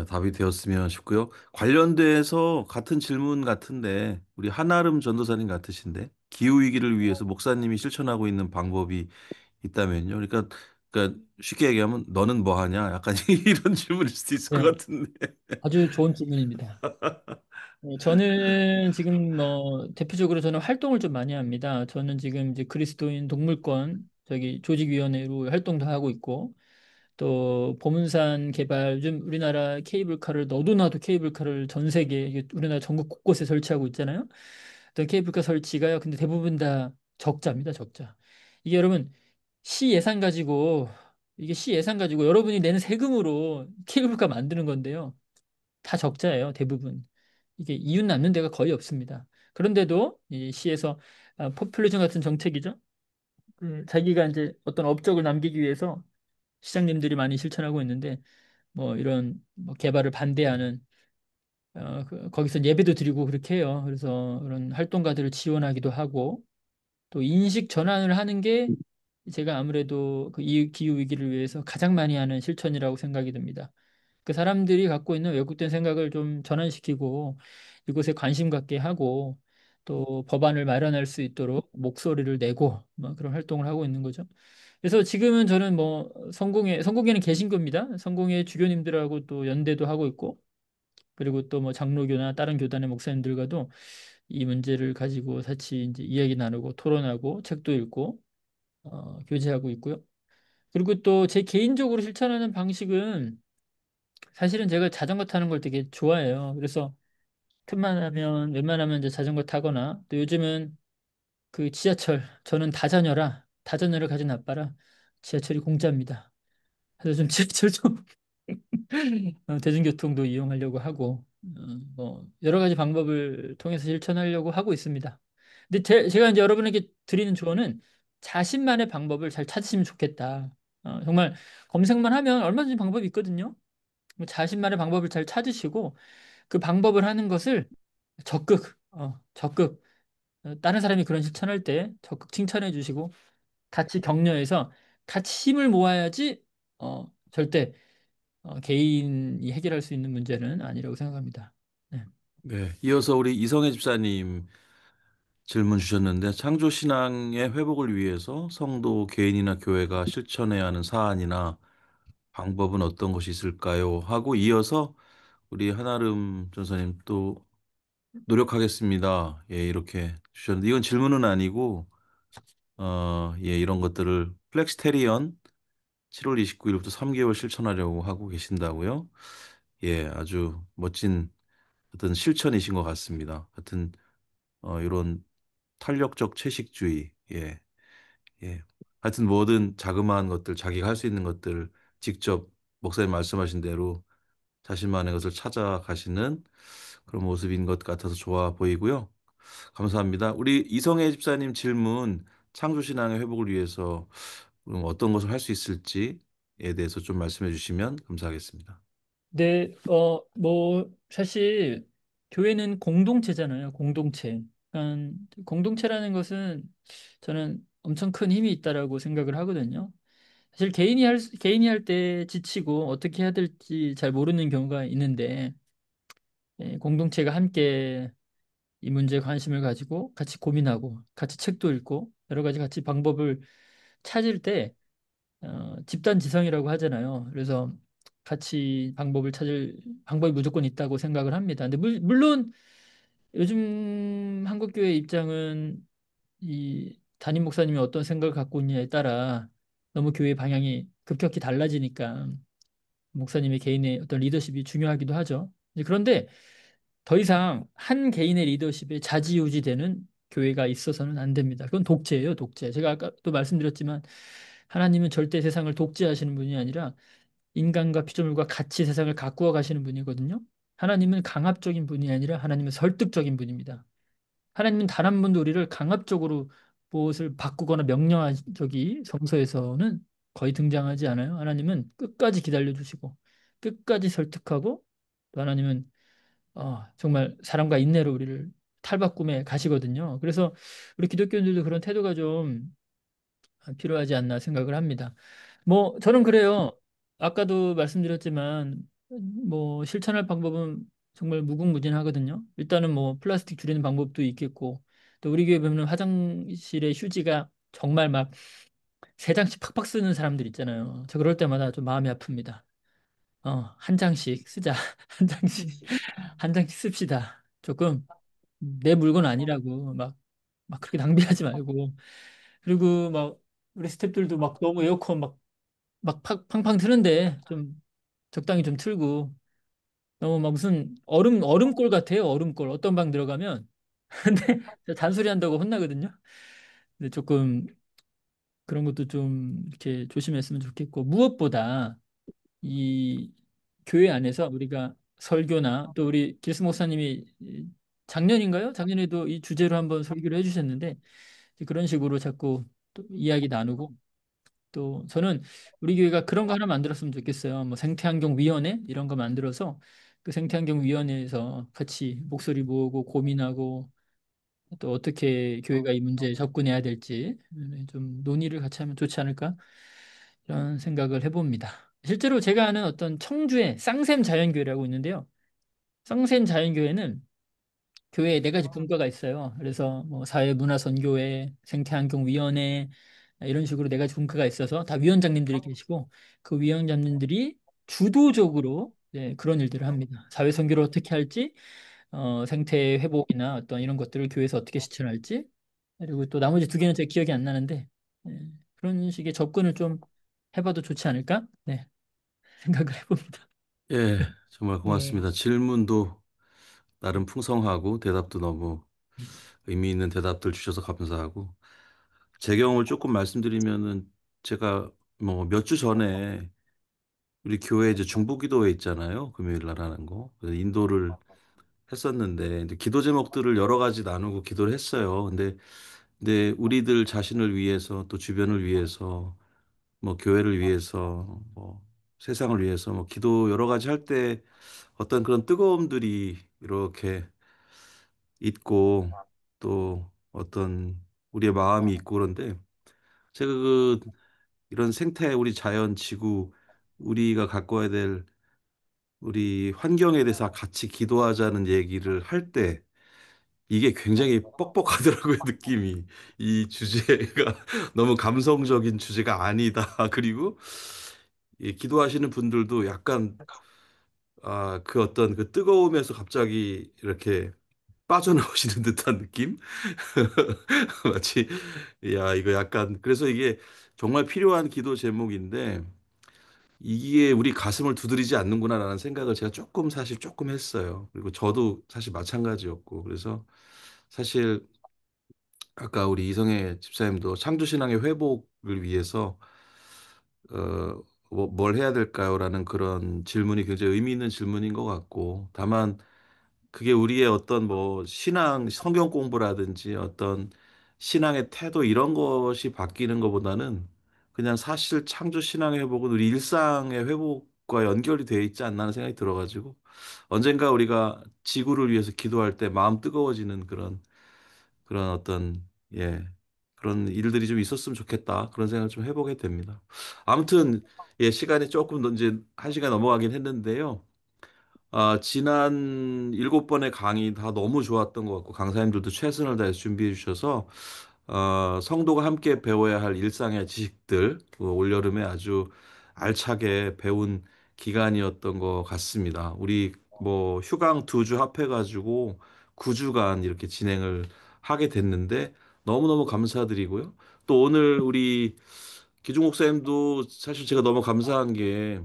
S1: 답이 되었으면 싶고요. 관련돼서 같은 질문 같은데 우리 한아름 전도사님 같으신데 기후 위기를 위해서 목사님이 실천하고 있는 방법이 있다면요. 그러니까 쉽게 얘기하면 너는 뭐 하냐? 약간 이런 질문일 수도 있을 것
S2: 네.
S1: 같은데.
S2: 아주 좋은 질문입니다. 저는 지금 뭐 대표적으로 저는 활동을 좀 많이 합니다. 저는 지금 이제 그리스도인 동물권 저기 조직위원회로 활동도 하고 있고 또 보문산 개발 좀 우리나라 케이블카를 너도 나도 케이블카를 전 세계 이게 우리나라 전국 곳곳에 설치하고 있잖아요. 또 케이블카 설치가요. 근데 대부분 다 적자입니다. 적자. 이게 여러분 시 예산 가지고 이게 시 예산 가지고 여러분이 내는 세금으로 케이블카 만드는 건데요. 다 적자예요. 대부분. 이게 이윤 남는 데가 거의 없습니다. 그런데도 이 시에서 포퓰리즘 같은 정책이죠. 자기가 이제 어떤 업적을 남기기 위해서 시장님들이 많이 실천하고 있는데 뭐 이런 뭐 개발을 반대하는 거기서 예배도 드리고 그렇게 해요. 그래서 그런 활동가들을 지원하기도 하고 또 인식 전환을 하는 게 제가 아무래도 그 기후 위기를 위해서 가장 많이 하는 실천이라고 생각이 듭니다. 그 사람들이 갖고 있는 왜곡된 생각을 좀 전환시키고 이곳에 관심 갖게 하고 또 법안을 마련할 수 있도록 목소리를 내고 뭐 그런 활동을 하고 있는 거죠. 그래서 지금은 저는 뭐 성공회는 개신교입니다. 성공회 주교님들하고 또 연대도 하고 있고 그리고 또 뭐 장로교나 다른 교단의 목사님들과도 이 문제를 가지고 같이 이제 이야기 나누고 토론하고 책도 읽고 교제하고 있고요. 그리고 또 제 개인적으로 실천하는 방식은 사실은 제가 자전거 타는 걸 되게 좋아해요. 그래서 틈만 하면 웬만하면 이제 자전거 타거나 또 요즘은 그 지하철 저는 다자녀를 가진 아빠라 지하철이 공짜입니다. 그래서 좀 지하철 좀 대중교통도 이용하려고 하고 뭐 여러 가지 방법을 통해서 실천하려고 하고 있습니다. 근데 제가 이제 여러분에게 드리는 조언은 자신만의 방법을 잘 찾으시면 좋겠다. 정말 검색만 하면 얼마든지 방법이 있거든요. 뭐 자신만의 방법을 잘 찾으시고 그 방법을 하는 것을 적극 다른 사람이 그런 실천할 때 적극 칭찬해 주시고 같이 격려해서 같이 힘을 모아야지 절대 개인이 해결할 수 있는 문제는 아니라고 생각합니다. 네.
S1: 네. 이어서 우리 이성애 집사님 질문 주셨는데 창조 신앙의 회복을 위해서 성도 개인이나 교회가 실천해야 하는 사안이나 방법은 어떤 것이 있을까요? 하고 이어서 우리 한아름 전사님 또 노력하겠습니다. 예, 이렇게 주셨는데 이건 질문은 아니고 예, 이런 것들을 플렉스테리언 7월 29일부터 3개월 실천하려고 하고 계신다고요? 예, 아주 멋진 어떤 실천이신 것 같습니다. 하여튼 이런 탄력적 채식주의, 예, 예. 하여튼 뭐든 자그마한 것들, 자기가 할 수 있는 것들 직접 목사님 말씀하신 대로 자신만의 것을 찾아가시는 그런 모습인 것 같아서 좋아 보이고요. 감사합니다. 우리 이성애 집사님 질문, 창조신앙의 회복을 위해서 그럼 어떤 것을 할 수 있을지에 대해서 좀 말씀해 주시면 감사하겠습니다.
S2: 네, 뭐, 사실, 교회는 공동체잖아요, 공동체. 공동체라는 것은 저는 엄청 큰 힘이 있다라고 생각을 하거든요. 사실 개인이 할 때 지치고 어떻게 해야 될지 잘 모르는 경우가 있는데, 공동체가 함께 이 문제에 관심을 가지고 같이 고민하고 같이 책도 읽고 여러 가지 같이 방법을 찾을 때 집단 지성이라고 하잖아요. 그래서 같이 방법을 찾을 방법이 무조건 있다고 생각을 합니다. 근데 물론 요즘 한국교회 입장은 이 담임 목사님이 어떤 생각을 갖고 있냐에 따라 너무 교회 방향이 급격히 달라지니까 목사님의 개인의 어떤 리더십이 중요하기도 하죠. 그런데 더 이상 한 개인의 리더십에 좌지우지되는 교회가 있어서는 안 됩니다. 그건 독재예요, 독재. 제가 아까 또 말씀드렸지만 하나님은 절대 세상을 독재하시는 분이 아니라 인간과 피조물과 같이 세상을 가꾸어 가시는 분이거든요. 하나님은 강압적인 분이 아니라 하나님은 설득적인 분입니다. 하나님은 단 한 번도 우리를 강압적으로 무엇을 바꾸거나 명령한 적이 성서에서는 거의 등장하지 않아요. 하나님은 끝까지 기다려 주시고 끝까지 설득하고 또 하나님은 정말 사랑과 인내로 우리를 탈바꿈해 가시거든요. 그래서 우리 기독교인들도 그런 태도가 좀 필요하지 않나 생각을 합니다. 뭐 저는 그래요. 아까도 말씀드렸지만 뭐 실천할 방법은 정말 무궁무진하거든요. 일단은 뭐 플라스틱 줄이는 방법도 있겠고 또 우리 교회 보면 화장실에 휴지가 정말 막 세 장씩 팍팍 쓰는 사람들 있잖아요. 저 그럴 때마다 좀 마음이 아픕니다. 한 장씩 쓰자. 한 장씩 씁시다. 조금 내 물건 아니라고 막 그렇게 낭비하지 말고. 그리고 막 우리 스태프들도 막 너무 에어컨 막 팡팡 트는데 좀 적당히 좀 틀고. 너무 막 무슨 얼음골 같아요. 얼음골. 어떤 방 들어가면 근데 잔소리 한다고 혼나거든요. 근데 조금 그런 것도 좀 이렇게 조심했으면 좋겠고, 무엇보다 이 교회 안에서 우리가 설교나 또 우리 길스 목사님이 작년인가요? 작년에도 이 주제로 한번 설교를 해주셨는데, 그런 식으로 자꾸 또 이야기 나누고, 또 저는 우리 교회가 그런 거 하나 만들었으면 좋겠어요. 뭐 생태환경위원회 이런 거 만들어서 그 생태환경위원회에서 같이 목소리 모으고 고민하고, 또 어떻게 교회가 이 문제에 접근해야 될지 좀 논의를 같이 하면 좋지 않을까 이런 생각을 해봅니다. 실제로 제가 아는 어떤 청주의 쌍샘 자연교회라고 있는데요. 쌍샘 자연교회는 교회에 네 가지 분과가 있어요. 그래서 뭐 사회문화선교회, 생태환경위원회 이런 식으로 네 가지 분과가 있어서 다 위원장님들이 계시고, 그 위원장님들이 주도적으로 그런 일들을 합니다. 사회선교를 어떻게 할지, 생태 회복이나 어떤 이런 것들을 교회에서 어떻게 실천할지, 그리고 또 나머지 두 개는 제 기억이 안 나는데, 그런 식의 접근을 좀 해봐도 좋지 않을까? 네, 생각을 해봅니다.
S1: 예, 정말
S2: 네.
S1: 고맙습니다. 질문도 나름 풍성하고 대답도 너무 의미 있는 대답들 주셔서 감사하고 제 경험을 조금 말씀드리면은 제가 뭐 몇 주 전에 우리 교회 이제 중보기도회 있잖아요. 금요일 날 하는 거. 그래서 인도를 했었는데 이제 기도 제목들을 여러 가지 나누고 기도를 했어요. 근데 우리들 자신을 위해서 또 주변을 위해서 뭐 교회를 위해서 뭐 세상을 위해서 뭐 기도 여러 가지 할 때 어떤 그런 뜨거움들이 이렇게 있고 또 어떤 우리의 마음이 있고 그런데 제가 이런 생태 우리 자연 지구 우리가 가꿔야 될 우리 환경에 대해서 같이 기도하자는 얘기를 할 때 이게 굉장히 뻑뻑하더라고요, 느낌이. 이 주제가 너무 감성적인 주제가 아니다. 그리고 이 기도하시는 분들도 약간 그 어떤 그 뜨거움에서 갑자기 이렇게 빠져나오시는 듯한 느낌? 마치 야, 이거 약간 그래서 이게 정말 필요한 기도 제목인데 이게 우리 가슴을 두드리지 않는구나라는 생각을 제가 조금 사실 조금 했어요. 그리고 저도 사실 마찬가지였고 그래서 사실 아까 우리 이성애 집사님도 창조신앙의 회복을 위해서 뭘 해야 될까요라는 그런 질문이 굉장히 의미 있는 질문인 것 같고 다만 그게 우리의 어떤 뭐 신앙, 성경 공부라든지 어떤 신앙의 태도 이런 것이 바뀌는 것보다는 그냥 사실 창조 신앙의 회복은 우리 일상의 회복과 연결이 되어 있지 않나 하는 생각이 들어가지고 언젠가 우리가 지구를 위해서 기도할 때 마음 뜨거워지는 그런 어떤 예 그런 일들이 좀 있었으면 좋겠다 그런 생각을 좀 해보게 됩니다. 아무튼 예 시간이 조금 더 이제 한 시간 넘어가긴 했는데요. 지난 7번의 강의 다 너무 좋았던 것 같고, 강사님들도 최선을 다해서 준비해 주셔서, 성도가 함께 배워야 할 일상의 지식들, 그 올여름에 아주 알차게 배운 기간이었던 것 같습니다. 우리 뭐 휴강 2주 합해가지고 9주간 이렇게 진행을 하게 됐는데, 너무너무 감사드리고요. 또 오늘 우리 기중 목사님도 사실 제가 너무 감사한 게,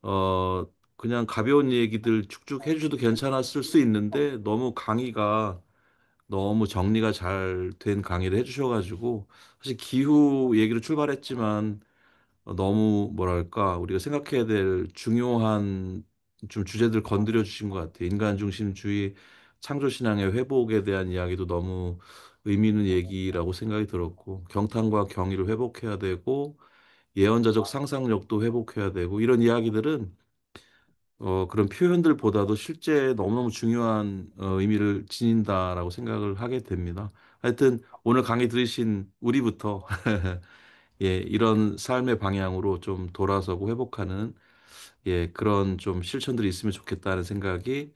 S1: 어, 그냥 가벼운 얘기들 쭉쭉 해주셔도 괜찮았을 수 있는데 너무 강의가 너무 정리가 잘 된 강의를 해주셔가지고 사실 기후 얘기로 출발했지만 너무 뭐랄까 우리가 생각해야 될 중요한 좀 주제들 건드려 주신 것 같아요. 인간 중심주의, 창조신앙의 회복에 대한 이야기도 너무 의미 있는 얘기라고 생각이 들었고 경탄과 경의를 회복해야 되고 예언자적 상상력도 회복해야 되고 이런 이야기들은 그런 표현들보다도 실제 너무너무 중요한 의미를 지닌다라고 생각을 하게 됩니다. 하여튼 오늘 강의 들으신 우리부터 예, 이런 삶의 방향으로 좀 돌아서고 회복하는 예, 그런 좀 실천들이 있으면 좋겠다는 생각이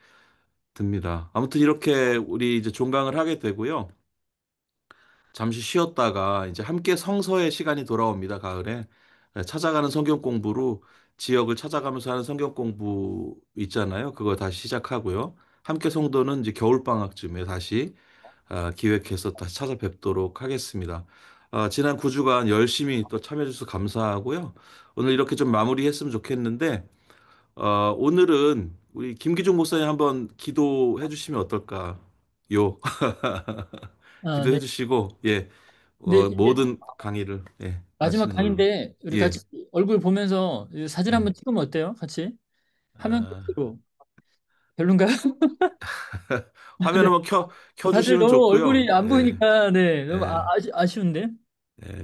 S1: 듭니다. 아무튼 이렇게 우리 이제 종강을 하게 되고요. 잠시 쉬었다가 이제 함께 성서의 시간이 돌아옵니다. 가을에 찾아가는 성경 공부로 지역을 찾아가면서 하는 성경 공부 있잖아요. 그거 다시 시작하고요. 함께 성도는 이제 겨울방학쯤에 다시 기획해서 다시 찾아뵙도록 하겠습니다. 지난 9주간 열심히 또 참여해 주셔서 감사하고요. 오늘 이렇게 좀 마무리했으면 좋겠는데, 오늘은 우리 김기중 목사님 한번 기도해 주시면 어떨까요? 기도해
S2: 네.
S1: 주시고, 예,
S2: 근데 이제
S1: 모든 강의를, 예,
S2: 마지막
S1: 마치는 걸로.
S2: 강의인데 우리 같이
S1: 예,
S2: 얼굴 보면서 이 사진
S1: 예.
S2: 한번 찍으면 어때요? 같이 화면
S1: 아,
S2: captu로. 별론가요?
S1: 화면
S2: 네.
S1: 한번
S2: 다들
S1: 켜주시면
S2: 너무
S1: 좋고요.
S2: 얼굴이 안
S1: 예,
S2: 보이니까 네 너무
S1: 예,
S2: 아쉬운데.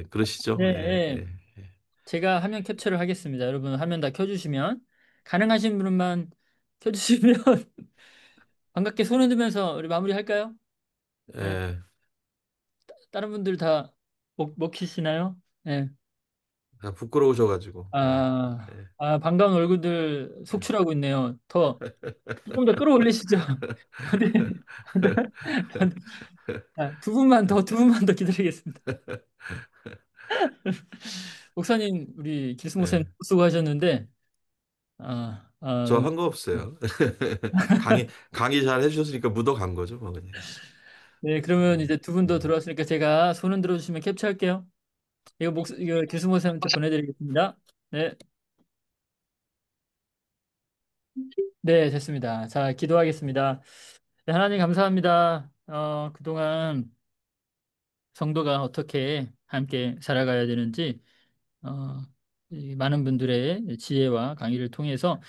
S1: 그러시죠.
S2: 네,
S1: 예,
S2: 네.
S1: 예.
S2: 제가 화면 캡처를 하겠습니다. 여러분 화면 다 켜주시면 가능하신 분만 켜주시면 반갑게 손 흔들면서 우리 마무리할까요? 네.
S1: 예.
S2: 다른 분들 다 먹히시나요? 네.
S1: 부끄러우셔가지고. 예, 예.
S2: 반가운 얼굴들
S1: 예.
S2: 속출하고 있네요. 조금 더 끌어올리시죠. 네. 두 분만 더 기다리겠습니다. 목사님, 우리 길수 목사님
S1: 예.
S2: 수고하셨는데,
S1: 저
S2: 너무,
S1: 한 거 없어요. 강의 잘 해주셨으니까 묻어간 거죠, 뭐 그냥.
S2: 네, 그러면
S1: 예,
S2: 이제 두 분 더
S1: 예.
S2: 들어왔으니까 제가 손흔 들어주시면 캡처할게요. 이거 길수 목사님한테 보내드리겠습니다. 네, 네, 됐습니다. 자, 기도하겠습니다. 네, 하나님 감사합니다. 그동안 성도가 어떻게 함께 살아가야 되는지, 어, 이 많은 분들의 지혜와 강의를 통해서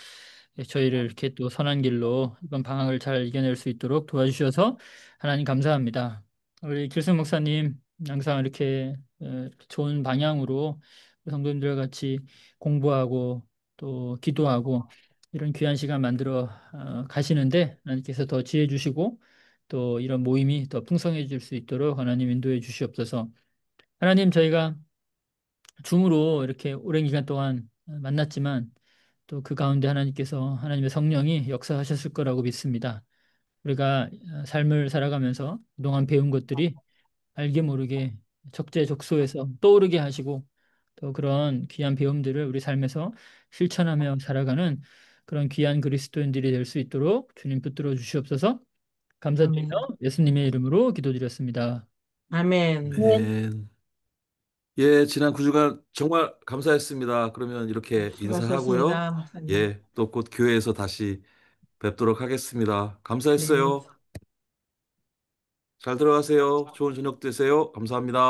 S2: 저희를 이렇게 또 선한 길로 이번 방학을 잘 이겨낼 수 있도록 도와주셔서 하나님 감사합니다. 우리 길승 목사님 항상 이렇게 좋은 방향으로 성도님들과 같이 공부하고 또 기도하고 이런 귀한 시간 만들어 가시는데 하나님께서 더 지혜 주시고 또 이런 모임이 더 풍성해질 수 있도록 하나님 인도해 주시옵소서. 하나님 저희가 줌으로 이렇게 오랜 기간 동안 만났지만 또 그 가운데 하나님께서 하나님의 성령이 역사하셨을 거라고 믿습니다. 우리가 삶을 살아가면서 그동안 배운 것들이 알게 모르게 적재적소에서 떠오르게 하시고 또 그런 귀한 배움들을 우리 삶에서 실천하며 살아가는 그런 귀한 그리스도인들이 될 수 있도록 주님 붙들어 주시옵소서. 감사드리며
S3: 아멘.
S2: 예수님의 이름으로 기도드렸습니다.
S3: 아멘.
S2: 네.
S1: 네. 예, 지난 9주간 정말 감사했습니다. 그러면 이렇게 인사하고요.
S3: 수고하셨습니다, 목사님.
S1: 예, 또 곧 교회에서 다시 뵙도록 하겠습니다.
S3: 네.
S1: 감사했어요. 잘 들어가세요. 좋은 저녁 되세요. 감사합니다.